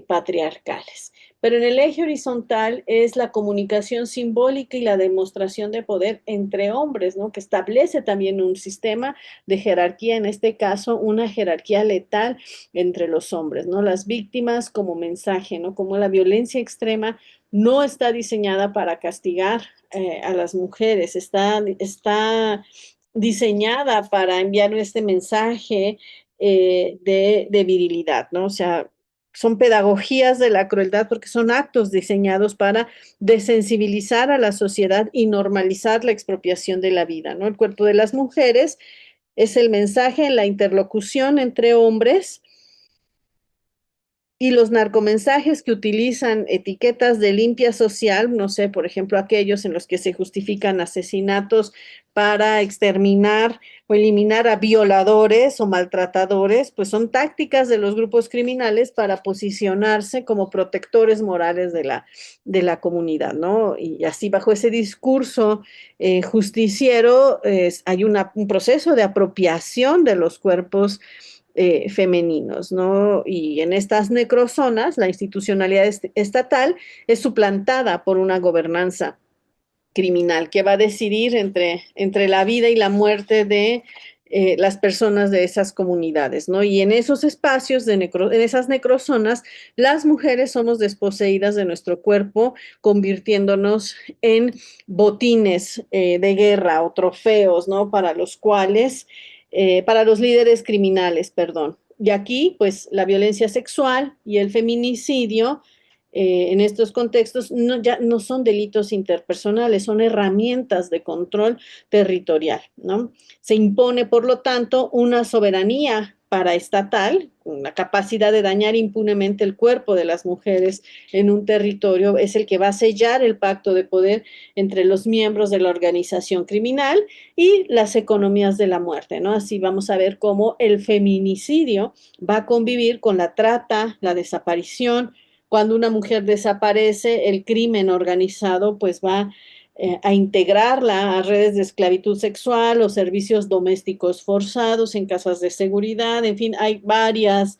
patriarcales. Pero en el eje horizontal es la comunicación simbólica y la demostración de poder entre hombres, ¿no? Que establece también un sistema de jerarquía, en este caso una jerarquía letal entre los hombres, ¿no? Las víctimas como mensaje, ¿no? Como la violencia extrema no está diseñada para castigar a las mujeres, está diseñada para enviar este mensaje de virilidad, ¿no? O sea, son pedagogías de la crueldad porque son actos diseñados para desensibilizar a la sociedad y normalizar la expropiación de la vida, ¿no? El cuerpo de las mujeres es el mensaje en la interlocución entre hombres y los narcomensajes que utilizan etiquetas de limpia social, no sé, por ejemplo, aquellos en los que se justifican asesinatos para exterminar o eliminar a violadores o maltratadores, pues son tácticas de los grupos criminales para posicionarse como protectores morales de la comunidad, ¿no? Y así bajo ese discurso justiciero hay un proceso de apropiación de los cuerpos femeninos, ¿no? Y en estas necrozonas, la institucionalidad estatal es suplantada por una gobernanza criminal que va a decidir entre la vida y la muerte de las personas de esas comunidades, ¿no? Y en esos espacios, en esas necrozonas, las mujeres somos desposeídas de nuestro cuerpo, convirtiéndonos en botines de guerra o trofeos, ¿no? Para los líderes criminales, perdón. Y aquí, pues, la violencia sexual y el feminicidio en estos contextos ya no son delitos interpersonales, son herramientas de control territorial, ¿no? Se impone, por lo tanto, una soberanía paraestatal, con la capacidad de dañar impunemente el cuerpo de las mujeres en un territorio, es el que va a sellar el pacto de poder entre los miembros de la organización criminal y las economías de la muerte, ¿no? Así vamos a ver cómo el feminicidio va a convivir con la trata, la desaparición. Cuando una mujer desaparece, el crimen organizado pues va a integrarla a redes de esclavitud sexual o servicios domésticos forzados en casas de seguridad. En fin, hay varias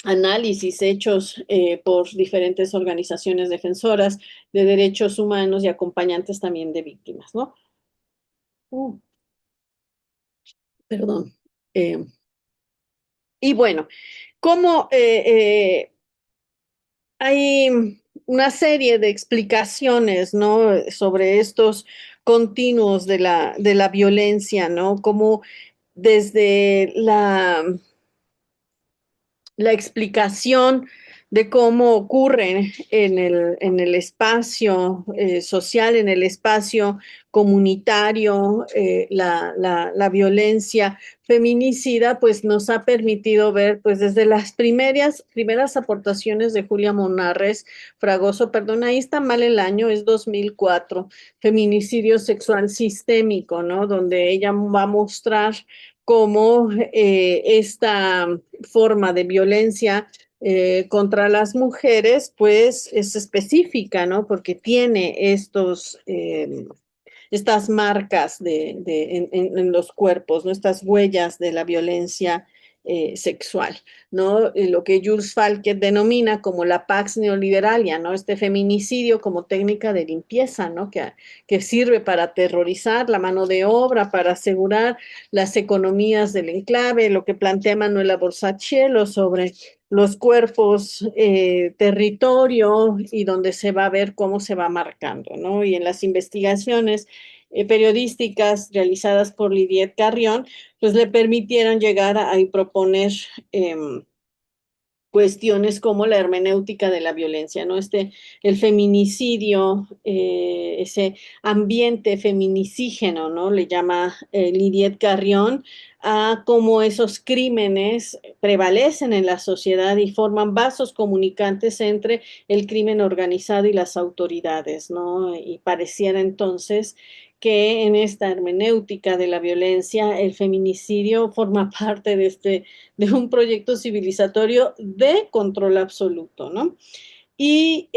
análisis hechos por diferentes organizaciones defensoras de derechos humanos y acompañantes también de víctimas, ¿no? Perdón. Y bueno, como hay una serie de explicaciones, ¿no? Sobre estos continuos de la violencia, ¿no? Como desde la explicación de cómo ocurre en el espacio social, en el espacio comunitario, la violencia feminicida, pues nos ha permitido ver, pues desde las primeras aportaciones de Julia Monarres Fragoso, perdón, ahí está mal el año, es 2004, feminicidio sexual sistémico, ¿no? Donde ella va a mostrar cómo esta forma de violencia contra las mujeres, pues es específica, ¿no? Porque tiene estas marcas en los cuerpos, ¿no? Estas huellas de la violencia sexual, ¿no? Lo que Jules Falket denomina como la pax neoliberalia, ¿no? Este feminicidio como técnica de limpieza, ¿no? Que sirve para aterrorizar la mano de obra, para asegurar las economías del enclave, lo que plantea Manuela Borsacielo sobre los cuerpos, territorio y donde se va a ver cómo se va marcando, ¿no? Y en las investigaciones periodísticas realizadas por Lidiet Carrión, pues le permitieron llegar a proponer cuestiones como la hermenéutica de la violencia, ¿no? El feminicidio, ese ambiente feminicígeno, ¿no? Le llama Lidiet Carrión a cómo esos crímenes prevalecen en la sociedad y forman vasos comunicantes entre el crimen organizado y las autoridades, ¿no? Y pareciera entonces que en esta hermenéutica de la violencia, el feminicidio forma parte de un proyecto civilizatorio de control absoluto, ¿no? Y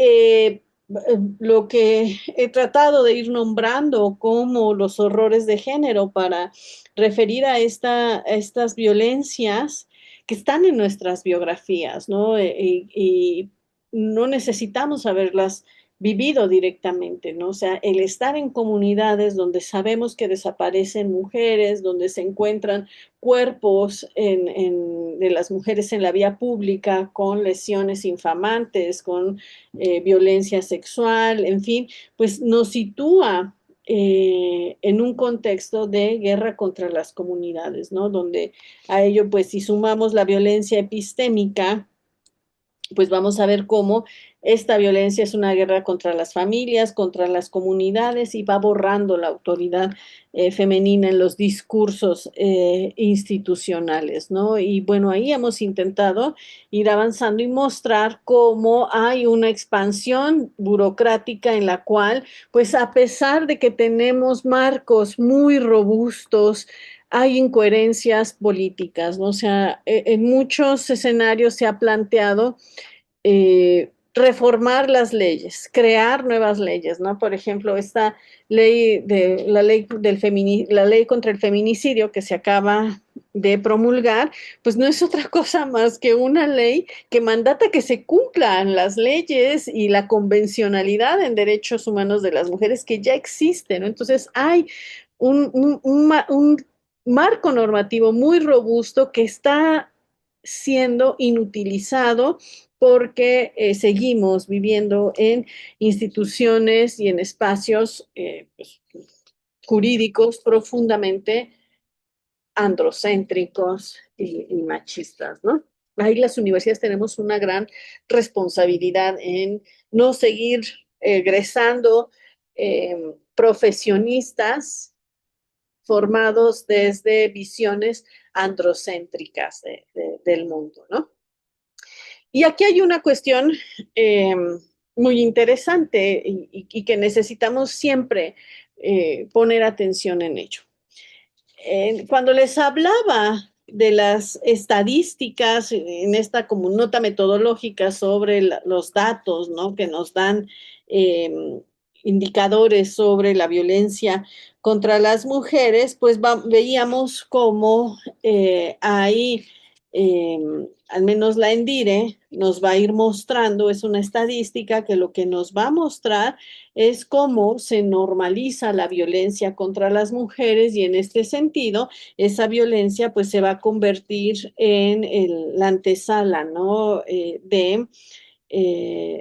lo que he tratado de ir nombrando como los horrores de género para referir a estas violencias que están en nuestras biografías, ¿no? Y no necesitamos haberlas vivido directamente, ¿no? O sea, el estar en comunidades donde sabemos que desaparecen mujeres, donde se encuentran cuerpos de las mujeres en la vía pública con lesiones infamantes, con violencia sexual, en fin, pues nos sitúa en un contexto de guerra contra las comunidades, ¿no? Donde a ello, pues si sumamos la violencia epistémica, pues vamos a ver cómo esta violencia es una guerra contra las familias, contra las comunidades y va borrando la autoridad femenina en los discursos institucionales, ¿no? Y bueno, ahí hemos intentado ir avanzando y mostrar cómo hay una expansión burocrática en la cual, pues a pesar de que tenemos marcos muy robustos, hay incoherencias políticas, ¿no? O sea, en muchos escenarios se ha planteado reformar las leyes, crear nuevas leyes, ¿no? Por ejemplo, esta la ley contra el feminicidio que se acaba de promulgar, pues no es otra cosa más que una ley que mandata que se cumplan las leyes y la convencionalidad en derechos humanos de las mujeres que ya existen, ¿no? Entonces hay un marco normativo muy robusto que está siendo inutilizado porque seguimos viviendo en instituciones y en espacios pues, jurídicos profundamente androcéntricos y machistas, ¿no? Ahí las universidades tenemos una gran responsabilidad en no seguir egresando profesionistas formados desde visiones androcéntricas del mundo, ¿no? Y aquí hay una cuestión muy interesante y que necesitamos siempre poner atención en ello. Cuando les hablaba de las estadísticas en esta como nota metodológica sobre los datos, ¿no? Que nos dan indicadores sobre la violencia contra las mujeres, pues veíamos cómo hay al menos la ENDIRE nos va a ir mostrando, es una estadística que lo que nos va a mostrar es cómo se normaliza la violencia contra las mujeres y en este sentido, esa violencia pues se va a convertir en la antesala, ¿no? De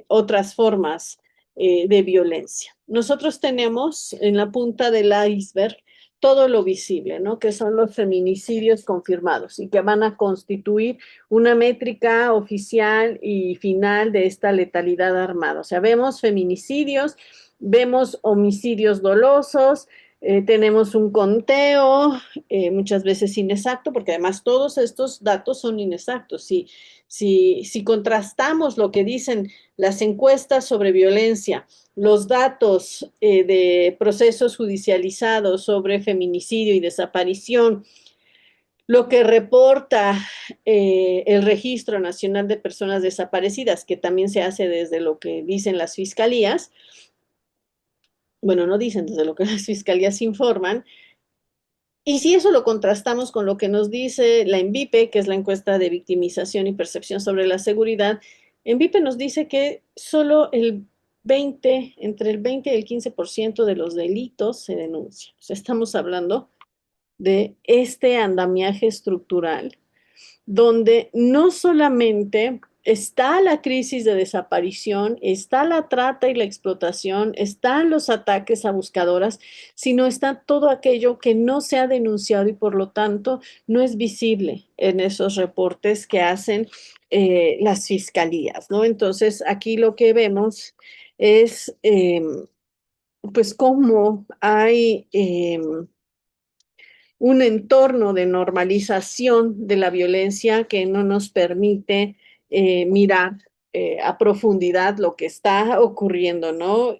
otras formas de violencia. Nosotros tenemos en la punta del iceberg todo lo visible, ¿no? Que son los feminicidios confirmados y que van a constituir una métrica oficial y final de esta letalidad armada. O sea, vemos feminicidios, vemos homicidios dolosos, tenemos un conteo, muchas veces inexacto, porque además todos estos datos son inexactos. Si contrastamos lo que dicen las encuestas sobre violencia, los datos de procesos judicializados sobre feminicidio y desaparición, lo que reporta el Registro Nacional de Personas Desaparecidas, que también se hace desde lo que dicen las fiscalías, bueno, no dicen desde lo que las fiscalías informan, y si eso lo contrastamos con lo que nos dice la ENVIPE, que es la encuesta de victimización y percepción sobre la seguridad, ENVIPE nos dice que solo entre el 20 y el 15% de los delitos se denuncian. O sea, estamos hablando de este andamiaje estructural donde no solamente está la crisis de desaparición, está la trata y la explotación, están los ataques a buscadoras, sino está todo aquello que no se ha denunciado y por lo tanto no es visible en esos reportes que hacen las fiscalías, ¿no? Entonces, aquí lo que vemos es, pues, cómo hay un entorno de normalización de la violencia que no nos permite mirar a profundidad lo que está ocurriendo, ¿no?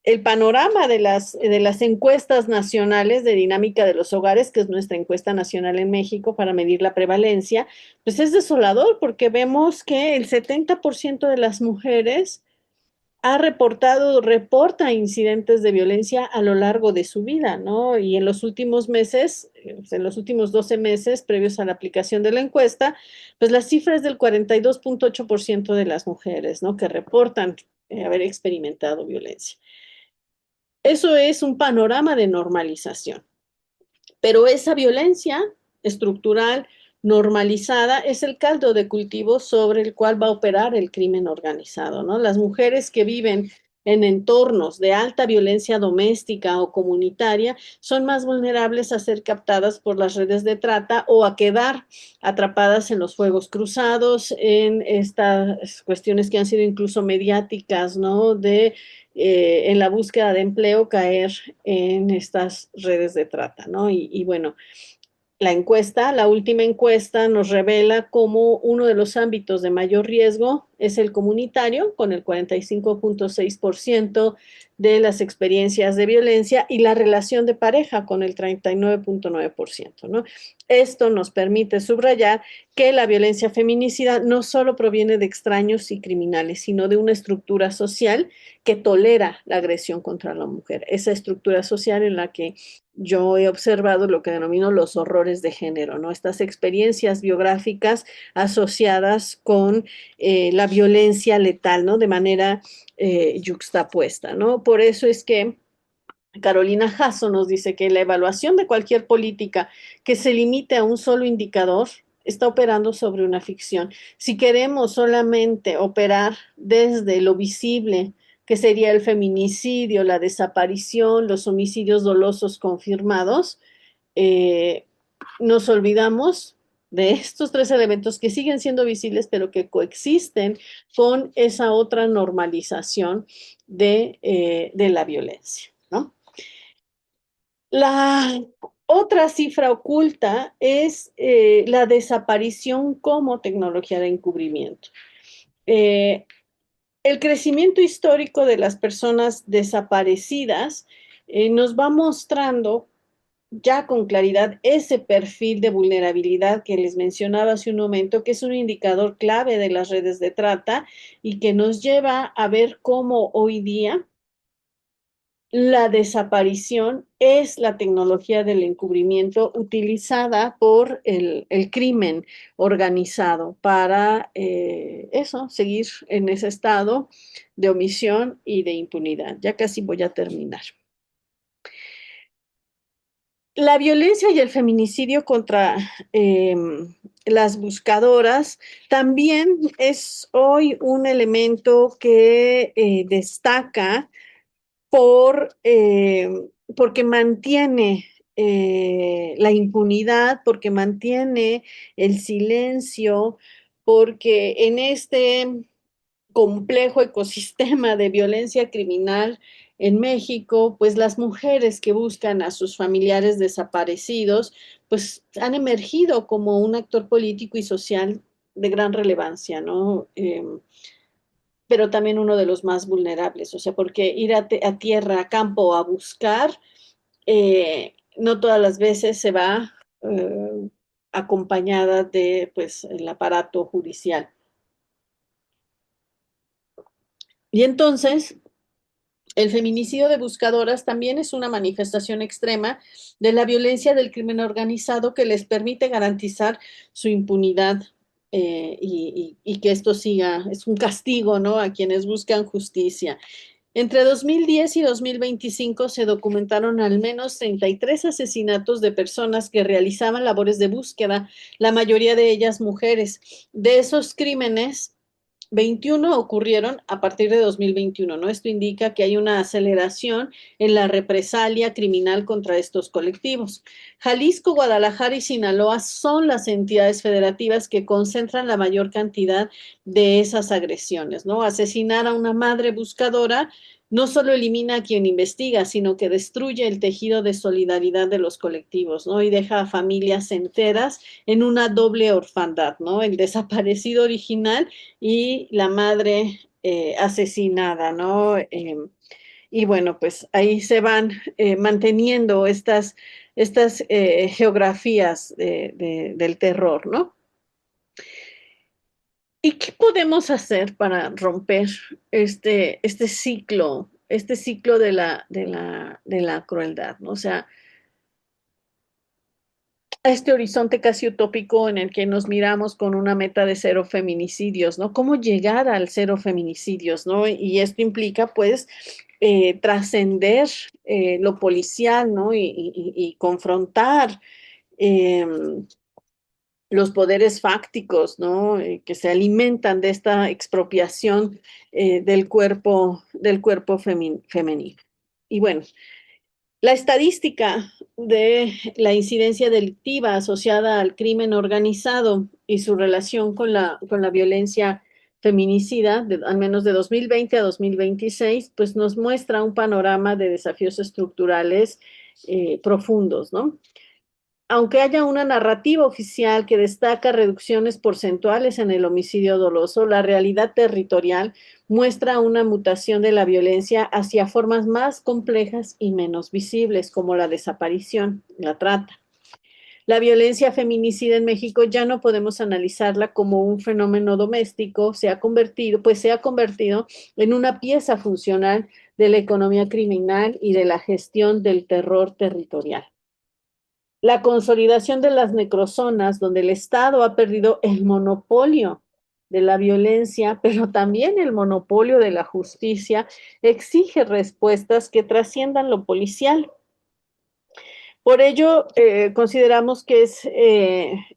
El panorama de las encuestas nacionales de dinámica de los hogares, que es nuestra encuesta nacional en México para medir la prevalencia, pues es desolador porque vemos que el 70% de las mujeres reporta incidentes de violencia a lo largo de su vida, ¿no? Y en los últimos meses, en los últimos 12 meses previos a la aplicación de la encuesta, pues la cifra es del 42.8% de las mujeres, ¿no? Que reportan haber experimentado violencia. Eso es un panorama de normalización, pero esa violencia estructural normalizada es el caldo de cultivo sobre el cual va a operar el crimen organizado, ¿no? Las mujeres que viven en entornos de alta violencia doméstica o comunitaria son más vulnerables a ser captadas por las redes de trata o a quedar atrapadas en los fuegos cruzados, en estas cuestiones que han sido incluso mediáticas, ¿no? En la búsqueda de empleo, caer en estas redes de trata, ¿no? Y bueno, la última encuesta nos revela cómo uno de los ámbitos de mayor riesgo es el comunitario, con el 45.6% de las experiencias de violencia y la relación de pareja con el 39.9%, ¿no? Esto nos permite subrayar que la violencia feminicida no solo proviene de extraños y criminales, sino de una estructura social que tolera la agresión contra la mujer. Esa estructura social en la que yo he observado lo que denomino los horrores de género, ¿no? Estas experiencias biográficas asociadas con la violencia letal, ¿no? De manera yuxtapuesta, ¿no? Por eso es que Carolina Hasso nos dice que la evaluación de cualquier política que se limite a un solo indicador está operando sobre una ficción. Si queremos solamente operar desde lo visible, que sería el feminicidio, la desaparición, los homicidios dolosos confirmados, nos olvidamos de estos tres elementos que siguen siendo visibles, pero que coexisten con esa otra normalización de la violencia, ¿no? Otra cifra oculta es la desaparición como tecnología de encubrimiento. El crecimiento histórico de las personas desaparecidas nos va mostrando ya con claridad ese perfil de vulnerabilidad que les mencionaba hace un momento, que es un indicador clave de las redes de trata y que nos lleva a ver cómo hoy día la desaparición es la tecnología del encubrimiento utilizada por el crimen organizado para seguir en ese estado de omisión y de impunidad. Ya casi voy a terminar. La violencia y el feminicidio contra las buscadoras también es hoy un elemento que destaca porque mantiene la impunidad, porque mantiene el silencio, porque en este complejo ecosistema de violencia criminal en México, pues las mujeres que buscan a sus familiares desaparecidos, pues han emergido como un actor político y social de gran relevancia, ¿no? Pero también uno de los más vulnerables, o sea, porque ir a tierra, a campo, a buscar, no todas las veces se va acompañada de, pues, el aparato judicial. Y entonces, el feminicidio de buscadoras también es una manifestación extrema de la violencia del crimen organizado que les permite garantizar su impunidad y que esto siga, es un castigo, ¿no? A quienes buscan justicia. Entre 2010 y 2025 se documentaron al menos 33 asesinatos de personas que realizaban labores de búsqueda, la mayoría de ellas mujeres. De esos crímenes, 21 ocurrieron a partir de 2021, ¿no? Esto indica que hay una aceleración en la represalia criminal contra estos colectivos. Jalisco, Guadalajara y Sinaloa son las entidades federativas que concentran la mayor cantidad de esas agresiones, ¿no? Asesinar a una madre buscadora no solo elimina a quien investiga, sino que destruye el tejido de solidaridad de los colectivos, ¿no? Y deja a familias enteras en una doble orfandad, ¿no? El desaparecido original y la madre asesinada, ¿no? Y bueno, pues ahí se van manteniendo estas geografías del terror, ¿no? ¿Y qué podemos hacer para romper este ciclo de la crueldad, ¿no? O sea, a este horizonte casi utópico en el que nos miramos con una meta de cero feminicidios, ¿no? ¿Cómo llegar al cero feminicidios, ¿no? Y esto implica, pues, trascender lo policial, ¿no? Y confrontar los poderes fácticos, ¿no? Que se alimentan de esta expropiación del cuerpo femenino. Y bueno, la estadística de la incidencia delictiva asociada al crimen organizado y su relación con la violencia feminicida, al menos de 2020 a 2026, pues nos muestra un panorama de desafíos estructurales profundos, ¿no? Aunque haya una narrativa oficial que destaca reducciones porcentuales en el homicidio doloso, la realidad territorial muestra una mutación de la violencia hacia formas más complejas y menos visibles, como la desaparición, la trata. La violencia feminicida en México ya no podemos analizarla como un fenómeno doméstico, se ha convertido en una pieza funcional de la economía criminal y de la gestión del terror territorial. La consolidación de las necrozonas, donde el Estado ha perdido el monopolio de la violencia, pero también el monopolio de la justicia, exige respuestas que trasciendan lo policial. Por ello, consideramos que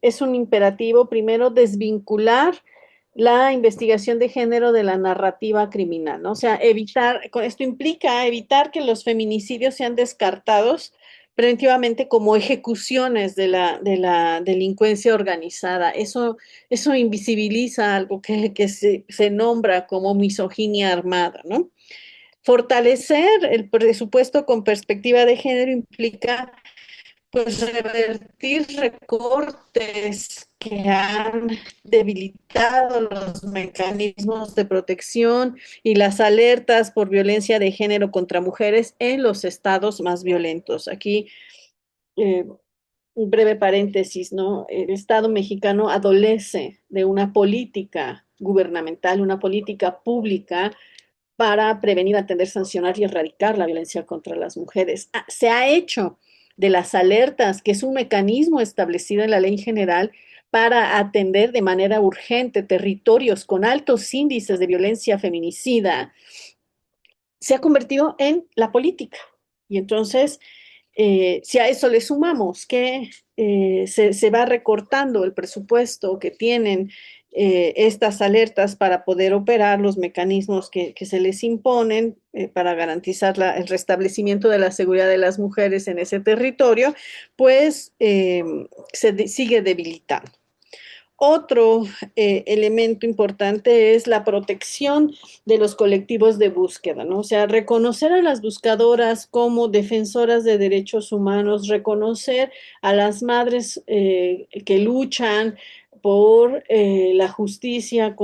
es un imperativo, primero, desvincular la investigación de género de la narrativa criminal, ¿no? O sea, esto implica evitar que los feminicidios sean descartados preventivamente como ejecuciones de la delincuencia organizada. Eso invisibiliza algo que se nombra como misoginia armada, ¿no? Fortalecer el presupuesto con perspectiva de género implica pues revertir recortes que han debilitado los mecanismos de protección y las alertas por violencia de género contra mujeres en los estados más violentos. Aquí, un breve paréntesis, ¿no? El Estado mexicano adolece de una política gubernamental, una política pública para prevenir, atender, sancionar y erradicar la violencia contra las mujeres. Se ha hecho de las alertas, que es un mecanismo establecido en la ley general para atender de manera urgente territorios con altos índices de violencia feminicida, se ha convertido en la política. Y entonces, si a eso le sumamos que se va recortando el presupuesto que tienen estas alertas para poder operar los mecanismos que se les imponen para garantizar el restablecimiento de la seguridad de las mujeres en ese territorio, pues sigue debilitando. Otro elemento importante es la protección de los colectivos de búsqueda, ¿no? O sea, reconocer a las buscadoras como defensoras de derechos humanos, reconocer a las madres que luchan por la justicia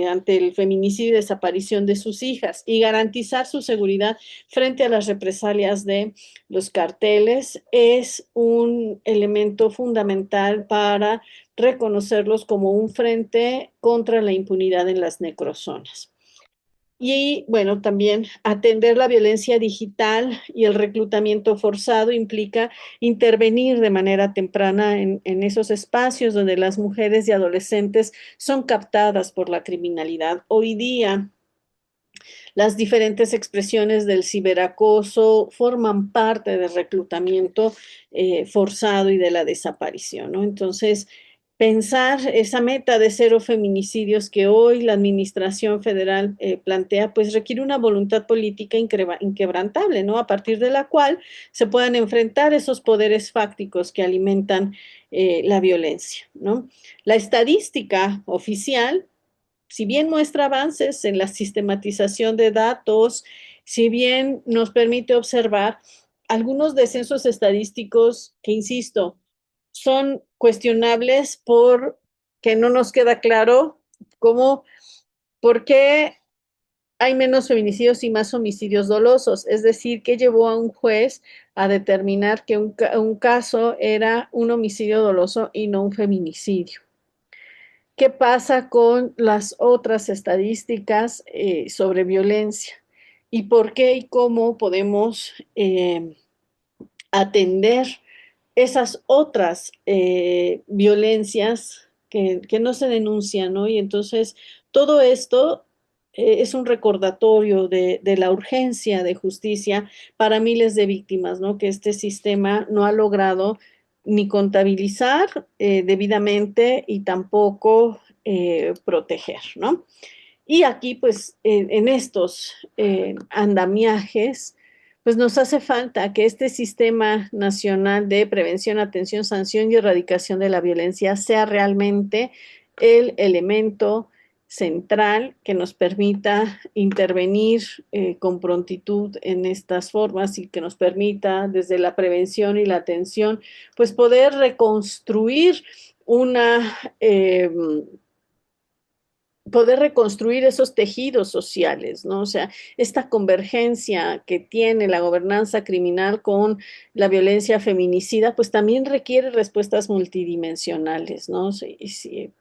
ante el feminicidio y desaparición de sus hijas y garantizar su seguridad frente a las represalias de los carteles es un elemento fundamental para reconocerlos como un frente contra la impunidad en las necrozonas. Y bueno, también atender la violencia digital y el reclutamiento forzado implica intervenir de manera temprana en esos espacios donde las mujeres y adolescentes son captadas por la criminalidad. Hoy día, las diferentes expresiones del ciberacoso forman parte del reclutamiento forzado y de la desaparición, ¿no? Entonces, pensar esa meta de 0 feminicidios que hoy la Administración Federal plantea, pues requiere una voluntad política inquebrantable, ¿no? A partir de la cual se puedan enfrentar esos poderes fácticos que alimentan la violencia, ¿no? La estadística oficial, si bien muestra avances en la sistematización de datos, si bien nos permite observar algunos descensos estadísticos que, insisto, son cuestionables porque no nos queda claro cómo, por qué hay menos feminicidios y más homicidios dolosos. Es decir, qué llevó a un juez a determinar que un caso era un homicidio doloso y no un feminicidio. ¿Qué pasa con las otras estadísticas sobre violencia? ¿Y por qué y cómo podemos atender esas otras violencias que no se denuncian, ¿no? Y entonces todo esto es un recordatorio de la urgencia de justicia para miles de víctimas, ¿no? Que este sistema no ha logrado ni contabilizar debidamente y tampoco proteger, ¿no? Y aquí, pues, en estos andamiajes, pues nos hace falta que este sistema nacional de prevención, atención, sanción y erradicación de la violencia sea realmente el elemento central que nos permita intervenir con prontitud en estas formas y que nos permita desde la prevención y la atención, pues poder reconstruir una poder reconstruir esos tejidos sociales, ¿no? O sea, esta convergencia que tiene la gobernanza criminal con la violencia feminicida, pues también requiere respuestas multidimensionales, ¿no?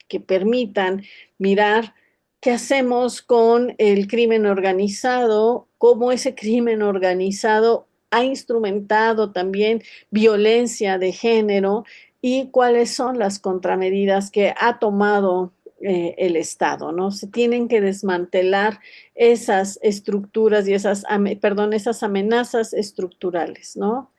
Que permitan mirar qué hacemos con el crimen organizado, cómo ese crimen organizado ha instrumentado también violencia de género y cuáles son las contramedidas que ha tomado el Estado, ¿no? Se tienen que desmantelar esas estructuras y esas amenazas estructurales, ¿no?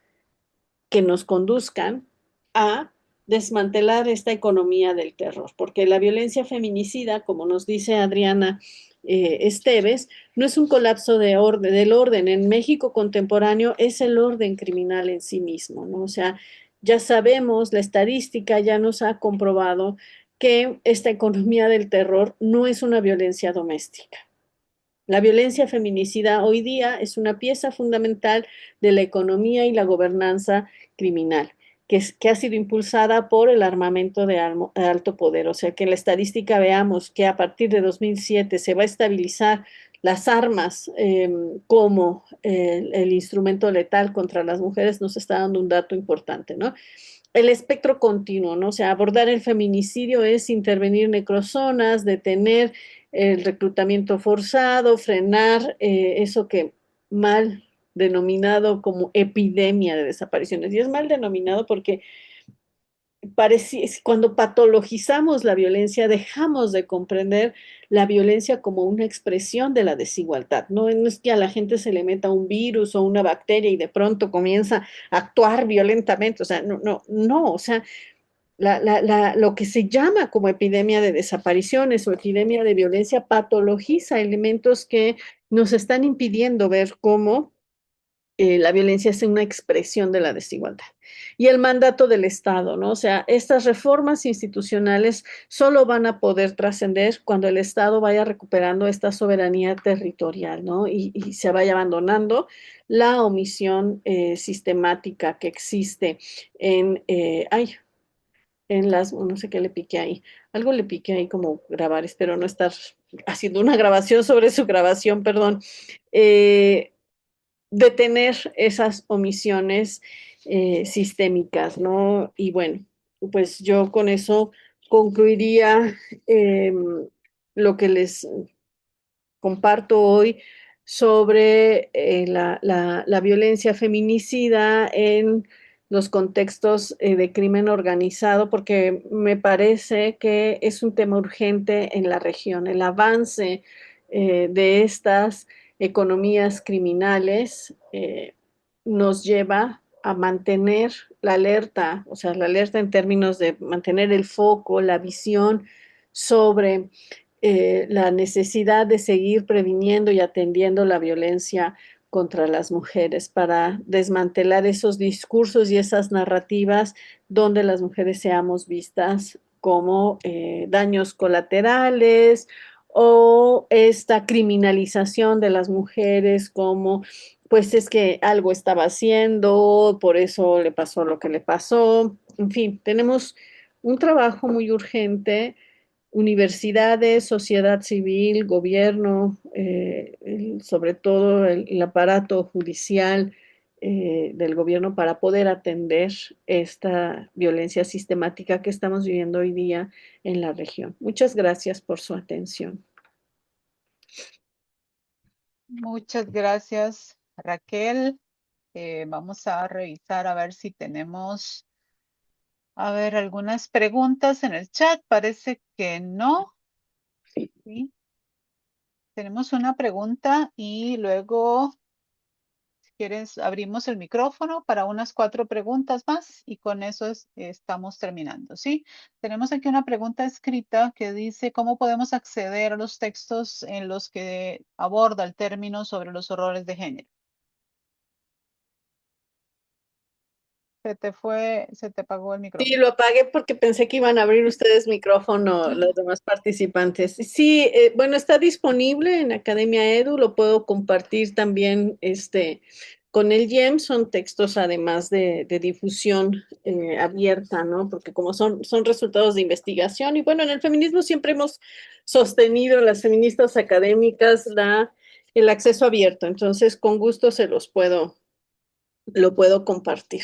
Que nos conduzcan a desmantelar esta economía del terror, porque la violencia feminicida, como nos dice Adriana Esteves, no es un colapso del orden. En México contemporáneo es el orden criminal en sí mismo, ¿no? O sea, ya sabemos, la estadística ya nos ha comprobado que esta economía del terror no es una violencia doméstica. La violencia feminicida hoy día es una pieza fundamental de la economía y la gobernanza criminal. que ha sido impulsada por el armamento de alto poder. O sea, que en la estadística veamos que a partir de 2007 se va a estabilizar las armas como el instrumento letal contra las mujeres, nos está dando un dato importante, ¿no? El espectro continuo, ¿no? O sea, abordar el feminicidio es intervenir necrozonas, detener el reclutamiento forzado, frenar eso que mal denominado como epidemia de desapariciones. Y es mal denominado porque cuando patologizamos la violencia, dejamos de comprender la violencia como una expresión de la desigualdad. No es que a la gente se le meta un virus o una bacteria y de pronto comienza a actuar violentamente. O sea, no, o sea, lo que se llama como epidemia de desapariciones o epidemia de violencia patologiza elementos que nos están impidiendo ver cómo la violencia es una expresión de la desigualdad. Y el mandato del Estado, ¿no? O sea, estas reformas institucionales solo van a poder trascender cuando el Estado vaya recuperando esta soberanía territorial, ¿no? Y se vaya abandonando la omisión sistemática que existe en las, no sé qué le piqué ahí, algo le piqué ahí como grabar, espero no estar haciendo una grabación sobre su grabación, perdón. Eh, Detener esas omisiones sistémicas, ¿no? Y bueno, pues yo con eso concluiría eh, lo que les comparto hoy sobre la violencia feminicida en los contextos de crimen organizado, porque me parece que es un tema urgente en la región. El avance de estas economías criminales nos lleva a mantener la alerta, o sea, la alerta en términos de mantener el foco, la visión sobre la necesidad de seguir previniendo y atendiendo la violencia contra las mujeres para desmantelar esos discursos y esas narrativas donde las mujeres seamos vistas como daños colaterales o esta criminalización de las mujeres como pues es que algo estaba haciendo, por eso le pasó lo que le pasó. En fin, tenemos un trabajo muy urgente, universidades, sociedad civil, gobierno, sobre todo el aparato judicial del gobierno para poder atender esta violencia sistemática que estamos viviendo hoy día en la región. Muchas gracias por su atención. Muchas gracias, Raquel. Vamos a revisar a ver si tenemos, a ver, algunas preguntas en el chat. Parece que no. Sí. Tenemos una pregunta y luego, si quieres, abrimos el micrófono para unas 4 preguntas más y con eso estamos terminando, ¿sí? Tenemos aquí una pregunta escrita que dice, ¿cómo podemos acceder a los textos en los que aborda el término sobre los horrores de género? Se te apagó el Sí, micrófono. lo apagué porque pensé que iban a abrir ustedes micrófono los demás participantes. Sí, bueno, está disponible en Academia Edu, lo puedo compartir también con el YEM, son textos además de difusión abierta, ¿no? Porque como son resultados de investigación y bueno, en el feminismo siempre hemos sostenido las feministas académicas el acceso abierto, entonces con gusto lo puedo compartir.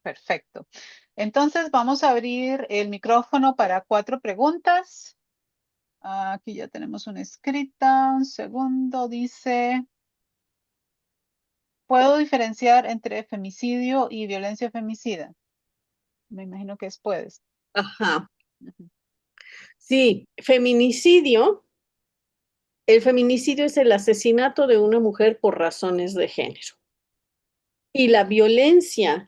Perfecto. Entonces vamos a abrir el micrófono para 4 preguntas. Aquí ya tenemos una escrita. Un segundo. Dice, ¿puedo diferenciar entre femicidio y violencia femicida? Me imagino que puedes. Ajá. Ujú. Sí, el feminicidio es el asesinato de una mujer por razones de género. Y la violencia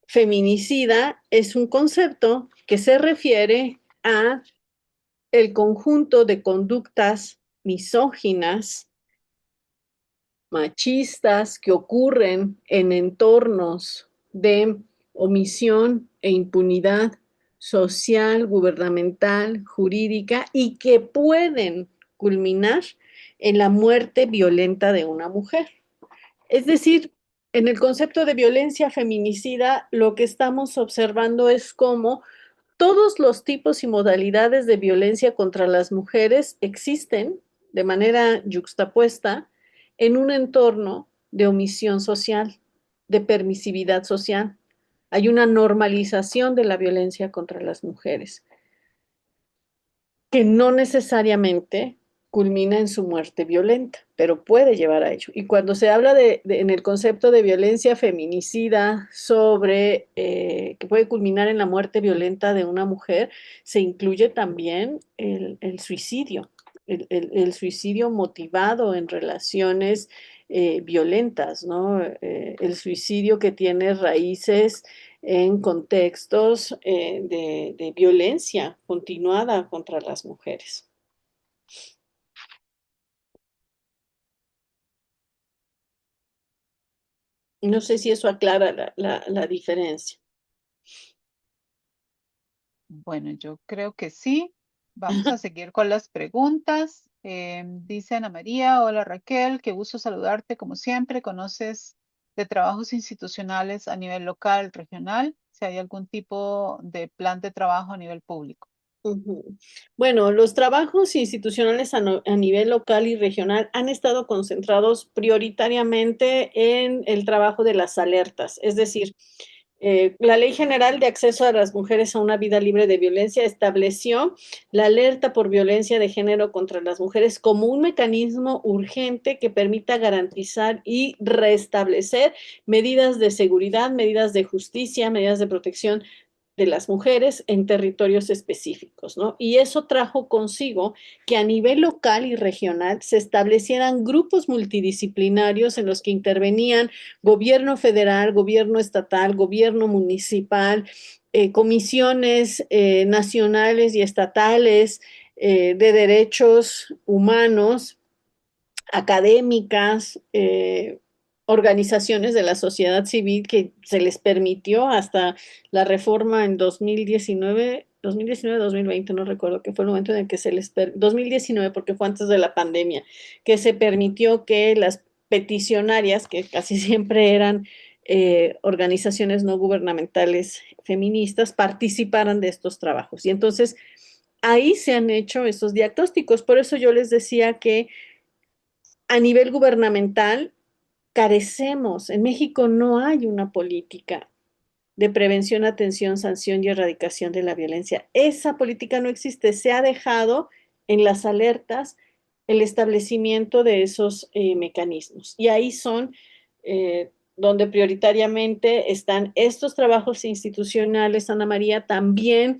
feminicida es un concepto que se refiere a el conjunto de conductas misóginas, machistas que ocurren en entornos de omisión e impunidad social, gubernamental, jurídica y que pueden culminar en la muerte violenta de una mujer. Es decir, En el concepto de violencia feminicida, lo que estamos observando es cómo todos los tipos y modalidades de violencia contra las mujeres existen de manera yuxtapuesta en un entorno de omisión social, de permisividad social. Hay una normalización de la violencia contra las mujeres que no necesariamente culmina en su muerte violenta, pero puede llevar a ello. Y cuando se habla en el concepto de violencia feminicida sobre que puede culminar en la muerte violenta de una mujer, se incluye también el suicidio, el suicidio motivado en relaciones violentas, ¿no? El suicidio que tiene raíces en contextos de violencia continuada contra las mujeres. No sé si eso aclara la diferencia. Bueno, yo creo que sí. Vamos a seguir con las preguntas. Dice Ana María, hola Raquel, qué gusto saludarte como siempre. ¿Conoces de trabajos institucionales a nivel local, regional? Si hay algún tipo de plan de trabajo a nivel público. Ujú. Bueno, los trabajos institucionales a nivel local y regional han estado concentrados prioritariamente en el trabajo de las alertas, es decir, la Ley General de Acceso a las Mujeres a una Vida Libre de Violencia estableció la alerta por violencia de género contra las mujeres como un mecanismo urgente que permita garantizar y restablecer medidas de seguridad, medidas de justicia, medidas de protección de las mujeres en territorios específicos, ¿no? Y eso trajo consigo que a nivel local y regional se establecieran grupos multidisciplinarios en los que intervenían gobierno federal, gobierno estatal, gobierno municipal, comisiones nacionales y estatales de derechos humanos, académicas, organizaciones de la sociedad civil que se les permitió hasta la reforma en 2019, 2020, no recuerdo, que fue el momento en el que 2019, porque fue antes de la pandemia, que se permitió que las peticionarias, que casi siempre eran organizaciones no gubernamentales feministas, participaran de estos trabajos. Y entonces ahí se han hecho estos diagnósticos. Por eso yo les decía que a nivel gubernamental carecemos. En México no hay una política de prevención, atención, sanción y erradicación de la violencia. Esa política no existe. Se ha dejado en las alertas el establecimiento de esos mecanismos. Y ahí son donde prioritariamente están estos trabajos institucionales, Ana María, también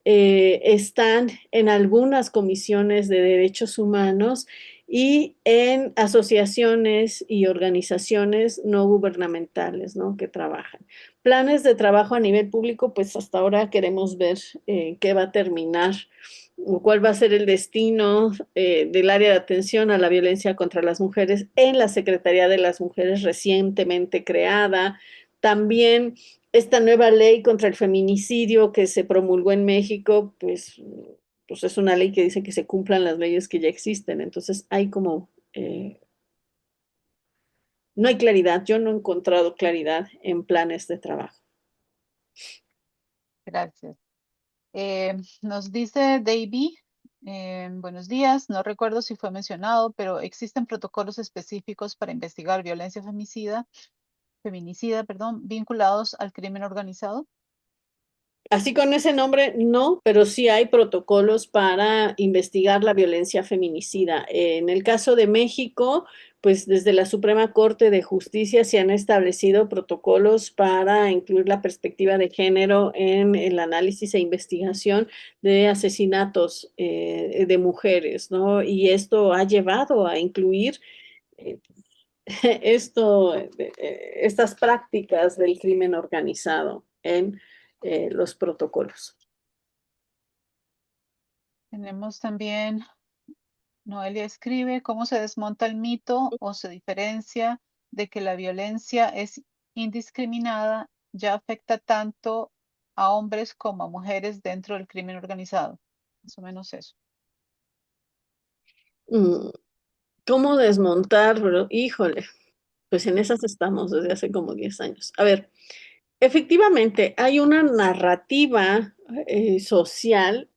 están en algunas comisiones de derechos humanos y en asociaciones y organizaciones no gubernamentales, ¿no? Que trabajan. Planes de trabajo a nivel público, pues hasta ahora queremos ver qué va a terminar o cuál va a ser el destino del área de atención a la violencia contra las mujeres en la Secretaría de las Mujeres recientemente creada. También esta nueva ley contra el feminicidio que se promulgó en México, pues es una ley que dice que se cumplan las leyes que ya existen. Entonces hay como, no hay claridad. Yo no he encontrado claridad en planes de trabajo. Gracias. Nos dice Davy, buenos días, no recuerdo si fue mencionado, pero ¿existen protocolos específicos para investigar violencia feminicida, perdón, vinculados al crimen organizado? Así con ese nombre, no, pero sí hay protocolos para investigar la violencia feminicida. En el caso de México, pues desde la Suprema Corte de Justicia se han establecido protocolos para incluir la perspectiva de género en el análisis e investigación de asesinatos de mujeres, ¿no? Y esto ha llevado a incluir eh, estas prácticas del crimen organizado en los protocolos. Tenemos también, Noelia escribe, ¿cómo se desmonta el mito o se diferencia de que la violencia es indiscriminada, ya afecta tanto a hombres como a mujeres dentro del crimen organizado? Más o menos eso. ¿Cómo desmontar? Híjole, pues en esas estamos desde hace como 10 años. A ver, efectivamente, hay una narrativa social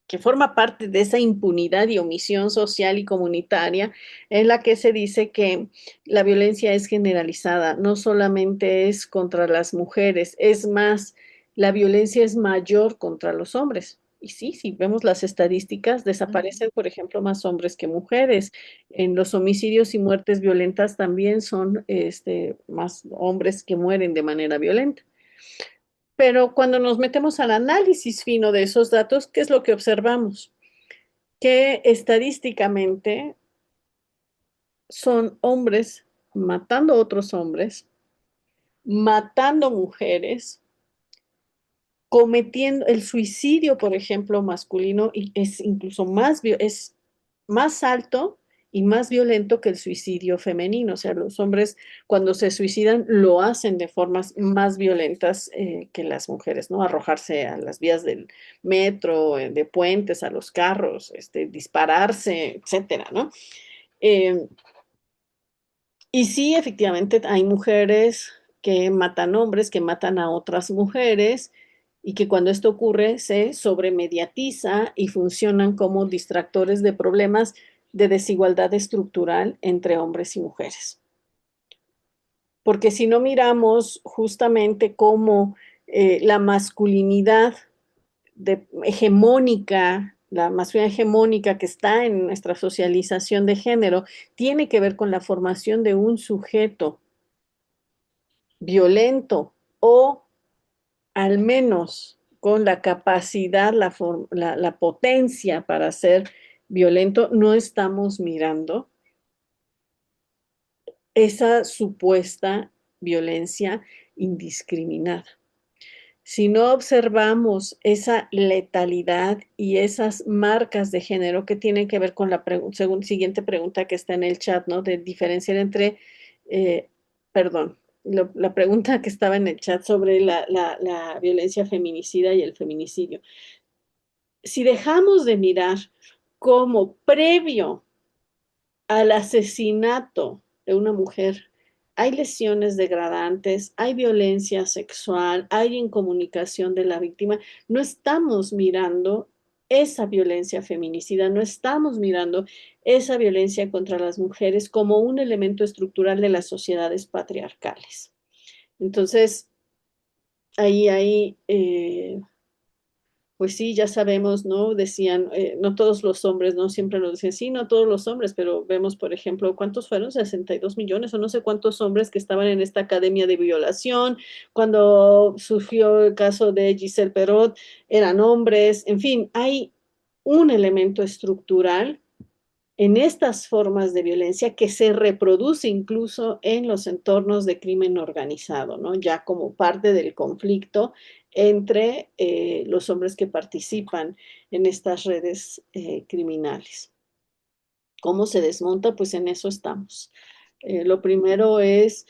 que forma parte de esa impunidad y omisión social y comunitaria en la que se dice que la violencia es generalizada, no solamente es contra las mujeres, es más, la violencia es mayor contra los hombres. Y sí, si vemos las estadísticas, desaparecen, por ejemplo, más hombres que mujeres. En los homicidios y muertes violentas también son más hombres que mueren de manera violenta. Pero cuando nos metemos al análisis fino de esos datos, ¿qué es lo que observamos? Que estadísticamente son hombres matando a otros hombres, matando mujeres, cometiendo el suicidio, por ejemplo, masculino, y es incluso es más alto y más violento que el suicidio femenino. O sea, los hombres cuando se suicidan lo hacen de formas más violentas que las mujeres, ¿no? Arrojarse a las vías del metro, de puentes, a los carros, dispararse, etcétera, ¿no? Eh, y sí, efectivamente, hay mujeres que matan hombres, que matan a otras mujeres, y que cuando esto ocurre se sobremediatiza y funcionan como distractores de problemas de desigualdad estructural entre hombres y mujeres. Porque si no miramos justamente cómo la masculinidad hegemónica, la masculinidad hegemónica que está en nuestra socialización de género, tiene que ver con la formación de un sujeto violento o al menos con la capacidad, la potencia para ser violento, no estamos mirando esa supuesta violencia indiscriminada. Si no observamos esa letalidad y esas marcas de género que tienen que ver con la siguiente pregunta que está en el chat, ¿no? De diferenciar entre, eh, perdón, la pregunta que estaba en el chat sobre la violencia feminicida y el feminicidio. Si dejamos de mirar como previo al asesinato de una mujer hay lesiones degradantes, hay violencia sexual, hay incomunicación de la víctima, no estamos mirando esa violencia feminicida, no estamos mirando esa violencia contra las mujeres como un elemento estructural de las sociedades patriarcales. Entonces, ahí pues sí, ya sabemos, ¿no? Decían, no todos los hombres, ¿no? Siempre nos decían, sí, no todos los hombres, pero vemos, por ejemplo, ¿cuántos fueron? 62 millones o no sé cuántos hombres que estaban en esta academia de violación, cuando surgió el caso de Giselle Perot, eran hombres, en fin, hay un elemento estructural en estas formas de violencia que se reproduce incluso en los entornos de crimen organizado, ¿no? Ya como parte del conflicto entre los hombres que participan en estas redes criminales. ¿Cómo se desmonta? Pues en eso estamos. Lo primero es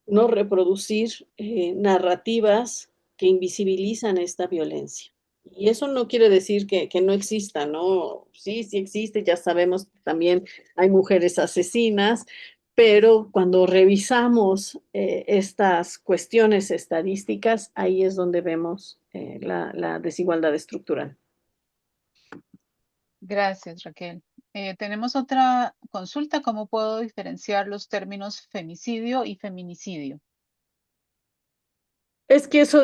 no reproducir narrativas que invisibilizan esta violencia. Y eso no quiere decir que no exista, ¿no? Sí, sí existe, ya sabemos que también hay mujeres asesinas, pero cuando revisamos estas cuestiones estadísticas, ahí es donde vemos la desigualdad estructural. Gracias, Raquel. Tenemos otra consulta. ¿Cómo puedo diferenciar los términos femicidio y feminicidio? Es que eso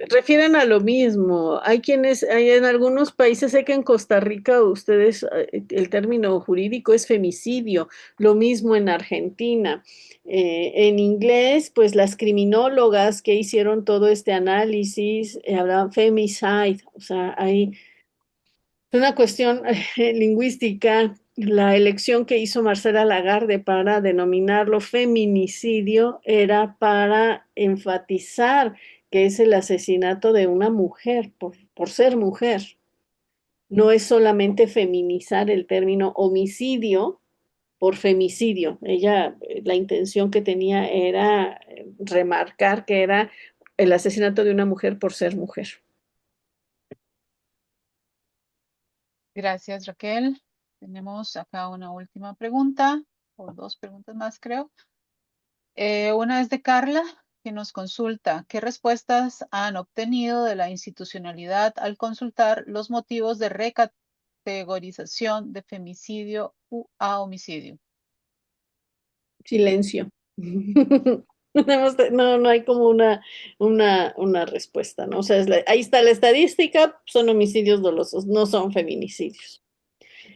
refieren a lo mismo. Hay en algunos países, sé que en Costa Rica ustedes, el término jurídico es femicidio, lo mismo en Argentina. En inglés, pues las criminólogas que hicieron todo este análisis hablaban femicide, o sea, hay una cuestión lingüística. La elección que hizo Marcela Lagarde para denominarlo feminicidio era para enfatizar que es el asesinato de una mujer por ser mujer. No es solamente feminizar el término homicidio por femicidio. Ella, la intención que tenía era remarcar que era el asesinato de una mujer por ser mujer. Gracias, Raquel. Tenemos acá una última pregunta, o dos preguntas más, creo. Una es de Carla, que nos consulta, ¿qué respuestas han obtenido de la institucionalidad al consultar los motivos de recategorización de femicidio a homicidio? Silencio. No hay como una respuesta, ¿no? O sea, ahí está la estadística, son homicidios dolosos, no son feminicidios.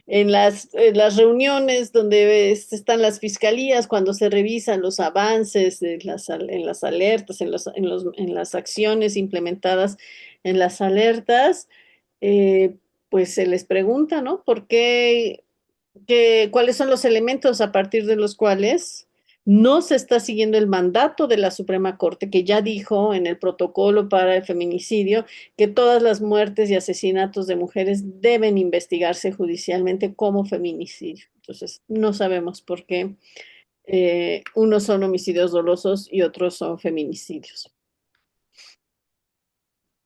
En las reuniones donde están las fiscalías, cuando se revisan los avances en las alertas, en las acciones implementadas en las alertas, eh, pues se les pregunta, ¿no? ¿Por qué? ¿Cuáles son los elementos a partir de los cuales no se está siguiendo el mandato de la Suprema Corte, que ya dijo en el protocolo para el feminicidio que todas las muertes y asesinatos de mujeres deben investigarse judicialmente como feminicidio? Entonces, no sabemos por qué unos son homicidios dolosos y otros son feminicidios.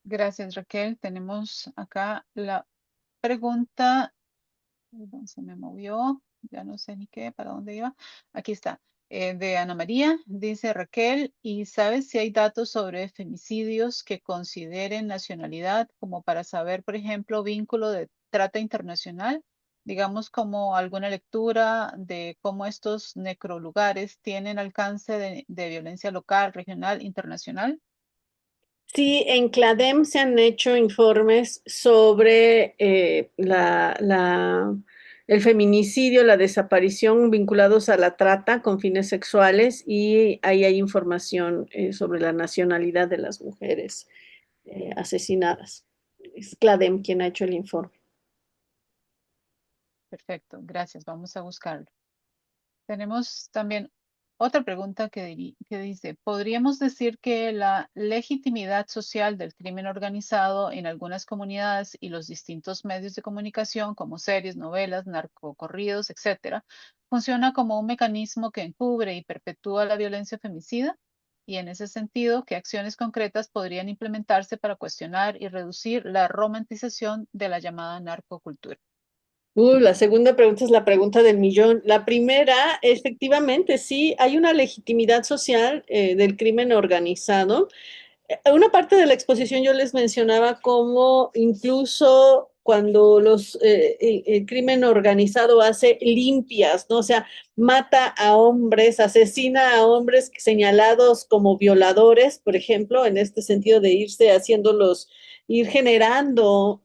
Gracias, Raquel. Tenemos acá la pregunta. Perdón, se me movió. Ya no sé ni qué, para dónde iba. Aquí está. De Ana María, dice Raquel, ¿y sabes si hay datos sobre femicidios que consideren nacionalidad, como para saber, por ejemplo, vínculo de trata internacional? Digamos, como alguna lectura de cómo estos necrolugares tienen alcance de violencia local, regional, internacional. Sí, en CLADEM se han hecho informes sobre el feminicidio, la desaparición vinculados a la trata con fines sexuales y ahí hay información sobre la nacionalidad de las mujeres asesinadas. Es CLADEM quien ha hecho el informe. Perfecto, gracias. Vamos a buscarlo. Tenemos también otra pregunta que dice, ¿podríamos decir que la legitimidad social del crimen organizado en algunas comunidades y los distintos medios de comunicación, como series, novelas, narcocorridos, etcétera, funciona como un mecanismo que encubre y perpetúa la violencia femicida? Y en ese sentido, ¿qué acciones concretas podrían implementarse para cuestionar y reducir la romantización de la llamada narcocultura? La segunda pregunta es la pregunta del millón. La primera, efectivamente, sí, hay una legitimidad social del crimen organizado. Una parte de la exposición yo les mencionaba cómo incluso cuando el crimen organizado hace limpias, ¿no? O sea, mata a hombres, asesina a hombres señalados como violadores, por ejemplo, en este sentido de ir generando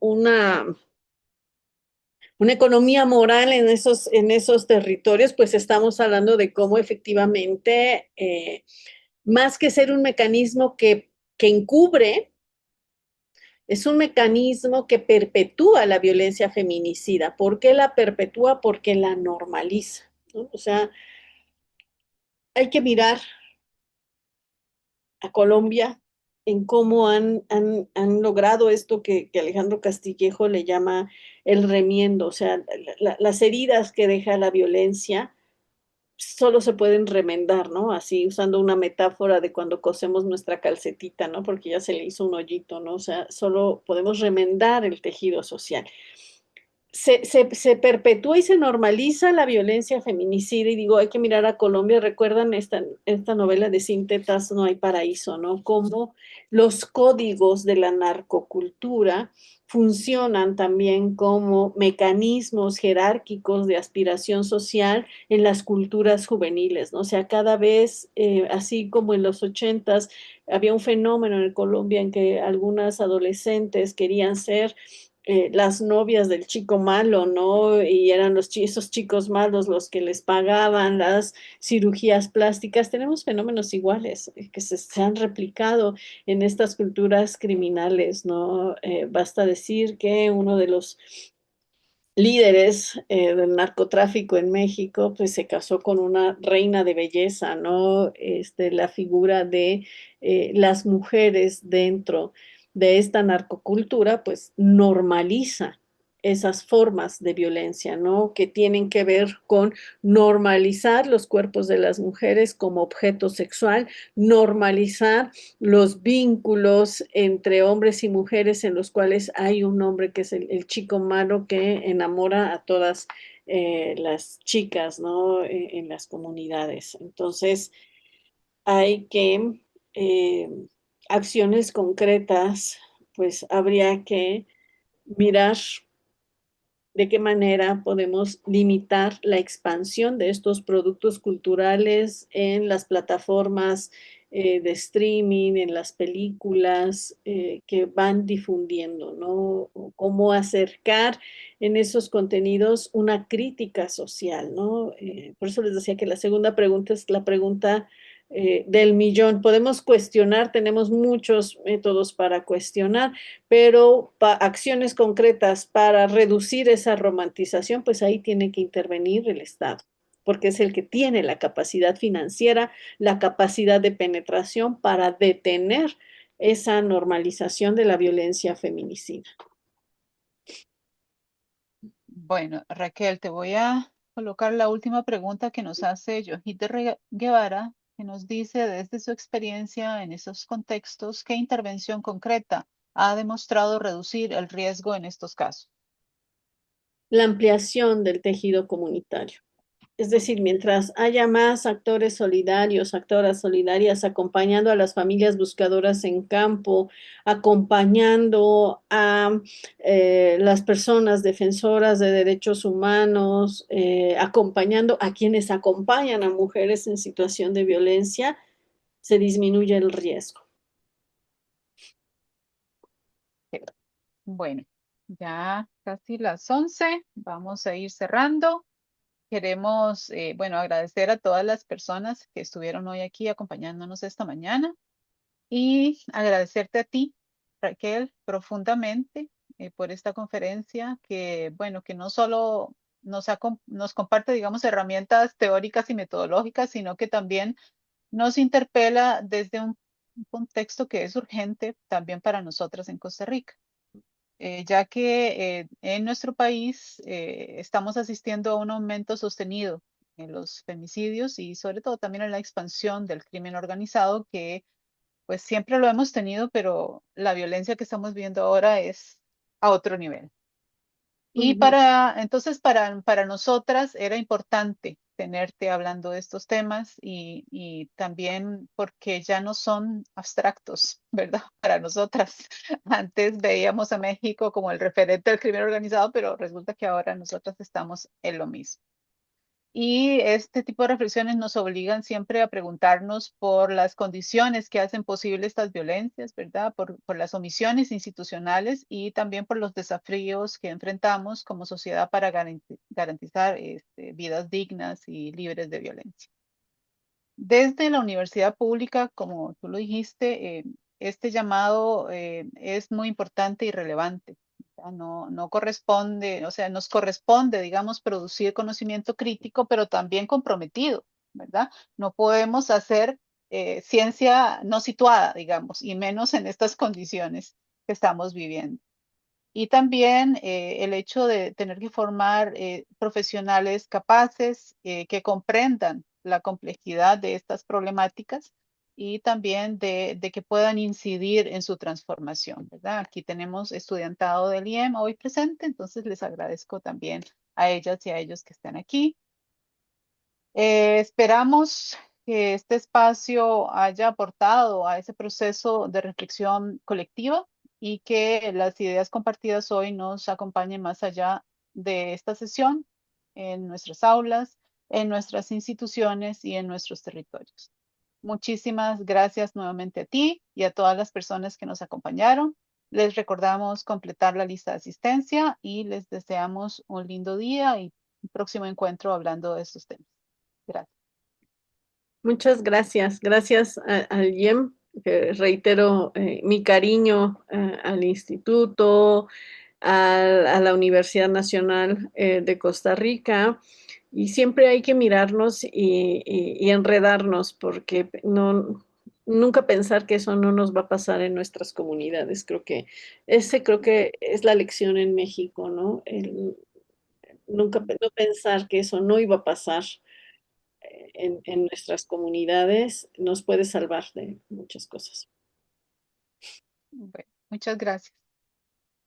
una economía moral en esos territorios, pues estamos hablando de cómo efectivamente, más que ser un mecanismo que encubre, es un mecanismo que perpetúa la violencia feminicida. ¿Por qué la perpetúa? Porque la normaliza, ¿no? O sea, hay que mirar a Colombia en cómo han logrado esto que Alejandro Castillejo le llama el remiendo, o sea, las heridas que deja la violencia solo se pueden remendar, ¿no? Así usando una metáfora de cuando cosemos nuestra calcetita, ¿no? Porque ya se le hizo un hoyito, ¿no? O sea, solo podemos remendar el tejido social. Se perpetúa y se normaliza la violencia feminicida y digo, hay que mirar a Colombia, recuerdan esta novela de Sin tetas no hay paraíso, ¿no? Cómo los códigos de la narcocultura funcionan también como mecanismos jerárquicos de aspiración social en las culturas juveniles, ¿no? O sea, cada vez, así como en los 80s, había un fenómeno en Colombia en que algunas adolescentes querían ser las novias del chico malo, ¿no? Y eran esos chicos malos los que les pagaban las cirugías plásticas. Tenemos fenómenos iguales que se han replicado en estas culturas criminales, ¿no? Basta decir que uno de los líderes del narcotráfico en México, pues se casó con una reina de belleza, ¿no? La figura de las mujeres dentro de esta narcocultura, pues normaliza esas formas de violencia, ¿no? Que tienen que ver con normalizar los cuerpos de las mujeres como objeto sexual, normalizar los vínculos entre hombres y mujeres en los cuales hay un hombre que es el chico malo que enamora a todas las chicas, ¿no? En las comunidades. Entonces, hay que acciones concretas, pues habría que mirar de qué manera podemos limitar la expansión de estos productos culturales en las plataformas de streaming, en las películas que van difundiendo, ¿no? Cómo acercar en esos contenidos una crítica social, ¿no? Por eso les decía que la segunda pregunta es la pregunta del millón. Podemos cuestionar, tenemos muchos métodos para cuestionar, pero acciones concretas para reducir esa romantización, pues ahí tiene que intervenir el Estado, porque es el que tiene la capacidad financiera, la capacidad de penetración para detener esa normalización de la violencia feminicida. Bueno, Raquel, te voy a colocar la última pregunta que nos hace Yohit Guevara, que nos dice desde su experiencia en esos contextos, ¿qué intervención concreta ha demostrado reducir el riesgo en estos casos? La ampliación del tejido comunitario. Es decir, mientras haya más actores solidarios, actoras solidarias acompañando a las familias buscadoras en campo, acompañando a las personas defensoras de derechos humanos, acompañando a quienes acompañan a mujeres en situación de violencia, se disminuye el riesgo. Bueno, ya casi las 11, vamos a ir cerrando. Queremos, bueno, agradecer a todas las personas que estuvieron hoy aquí acompañándonos esta mañana y agradecerte a ti, Raquel, profundamente por esta conferencia que, bueno, que no solo nos comparte, digamos, herramientas teóricas y metodológicas, sino que también nos interpela desde un contexto que es urgente también para nosotras en Costa Rica. Ya que en nuestro país estamos asistiendo a un aumento sostenido en los femicidios y sobre todo también en la expansión del crimen organizado, que pues siempre lo hemos tenido, pero la violencia que estamos viendo ahora es a otro nivel. Y entonces para nosotras era importante tenerte hablando de estos temas y también porque ya no son abstractos, ¿verdad? Para nosotras. Antes veíamos a México como el referente del crimen organizado, pero resulta que ahora nosotras estamos en lo mismo. Y este tipo de reflexiones nos obligan siempre a preguntarnos por las condiciones que hacen posible estas violencias, ¿verdad? Por las omisiones institucionales y también por los desafíos que enfrentamos como sociedad para garantizar vidas dignas y libres de violencia. Desde la universidad pública, como tú lo dijiste, este llamado es muy importante y relevante. No corresponde, o sea, nos corresponde, digamos, producir conocimiento crítico, pero también comprometido, ¿verdad? No podemos hacer ciencia no situada, digamos, y menos en estas condiciones que estamos viviendo. Y también el hecho de tener que formar profesionales capaces que comprendan la complejidad de estas problemáticas y también de que puedan incidir en su transformación, ¿verdad? Aquí tenemos estudiantado del IEM hoy presente, entonces les agradezco también a ellas y a ellos que están aquí. Esperamos que este espacio haya aportado a ese proceso de reflexión colectiva y que las ideas compartidas hoy nos acompañen más allá de esta sesión en nuestras aulas, en nuestras instituciones y en nuestros territorios. Muchísimas gracias nuevamente a ti y a todas las personas que nos acompañaron. Les recordamos completar la lista de asistencia y les deseamos un lindo día y un próximo encuentro hablando de estos temas. Gracias. Muchas gracias. Gracias al IEM, que reitero mi cariño al instituto, a la Universidad Nacional de Costa Rica. Y siempre hay que mirarnos y enredarnos porque nunca pensar que eso no nos va a pasar en nuestras comunidades. Creo que es la lección en México, ¿no? Nunca no pensar que eso no iba a pasar en nuestras comunidades nos puede salvar de muchas cosas. Bueno, muchas gracias.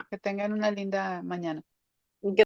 Que tengan una linda mañana.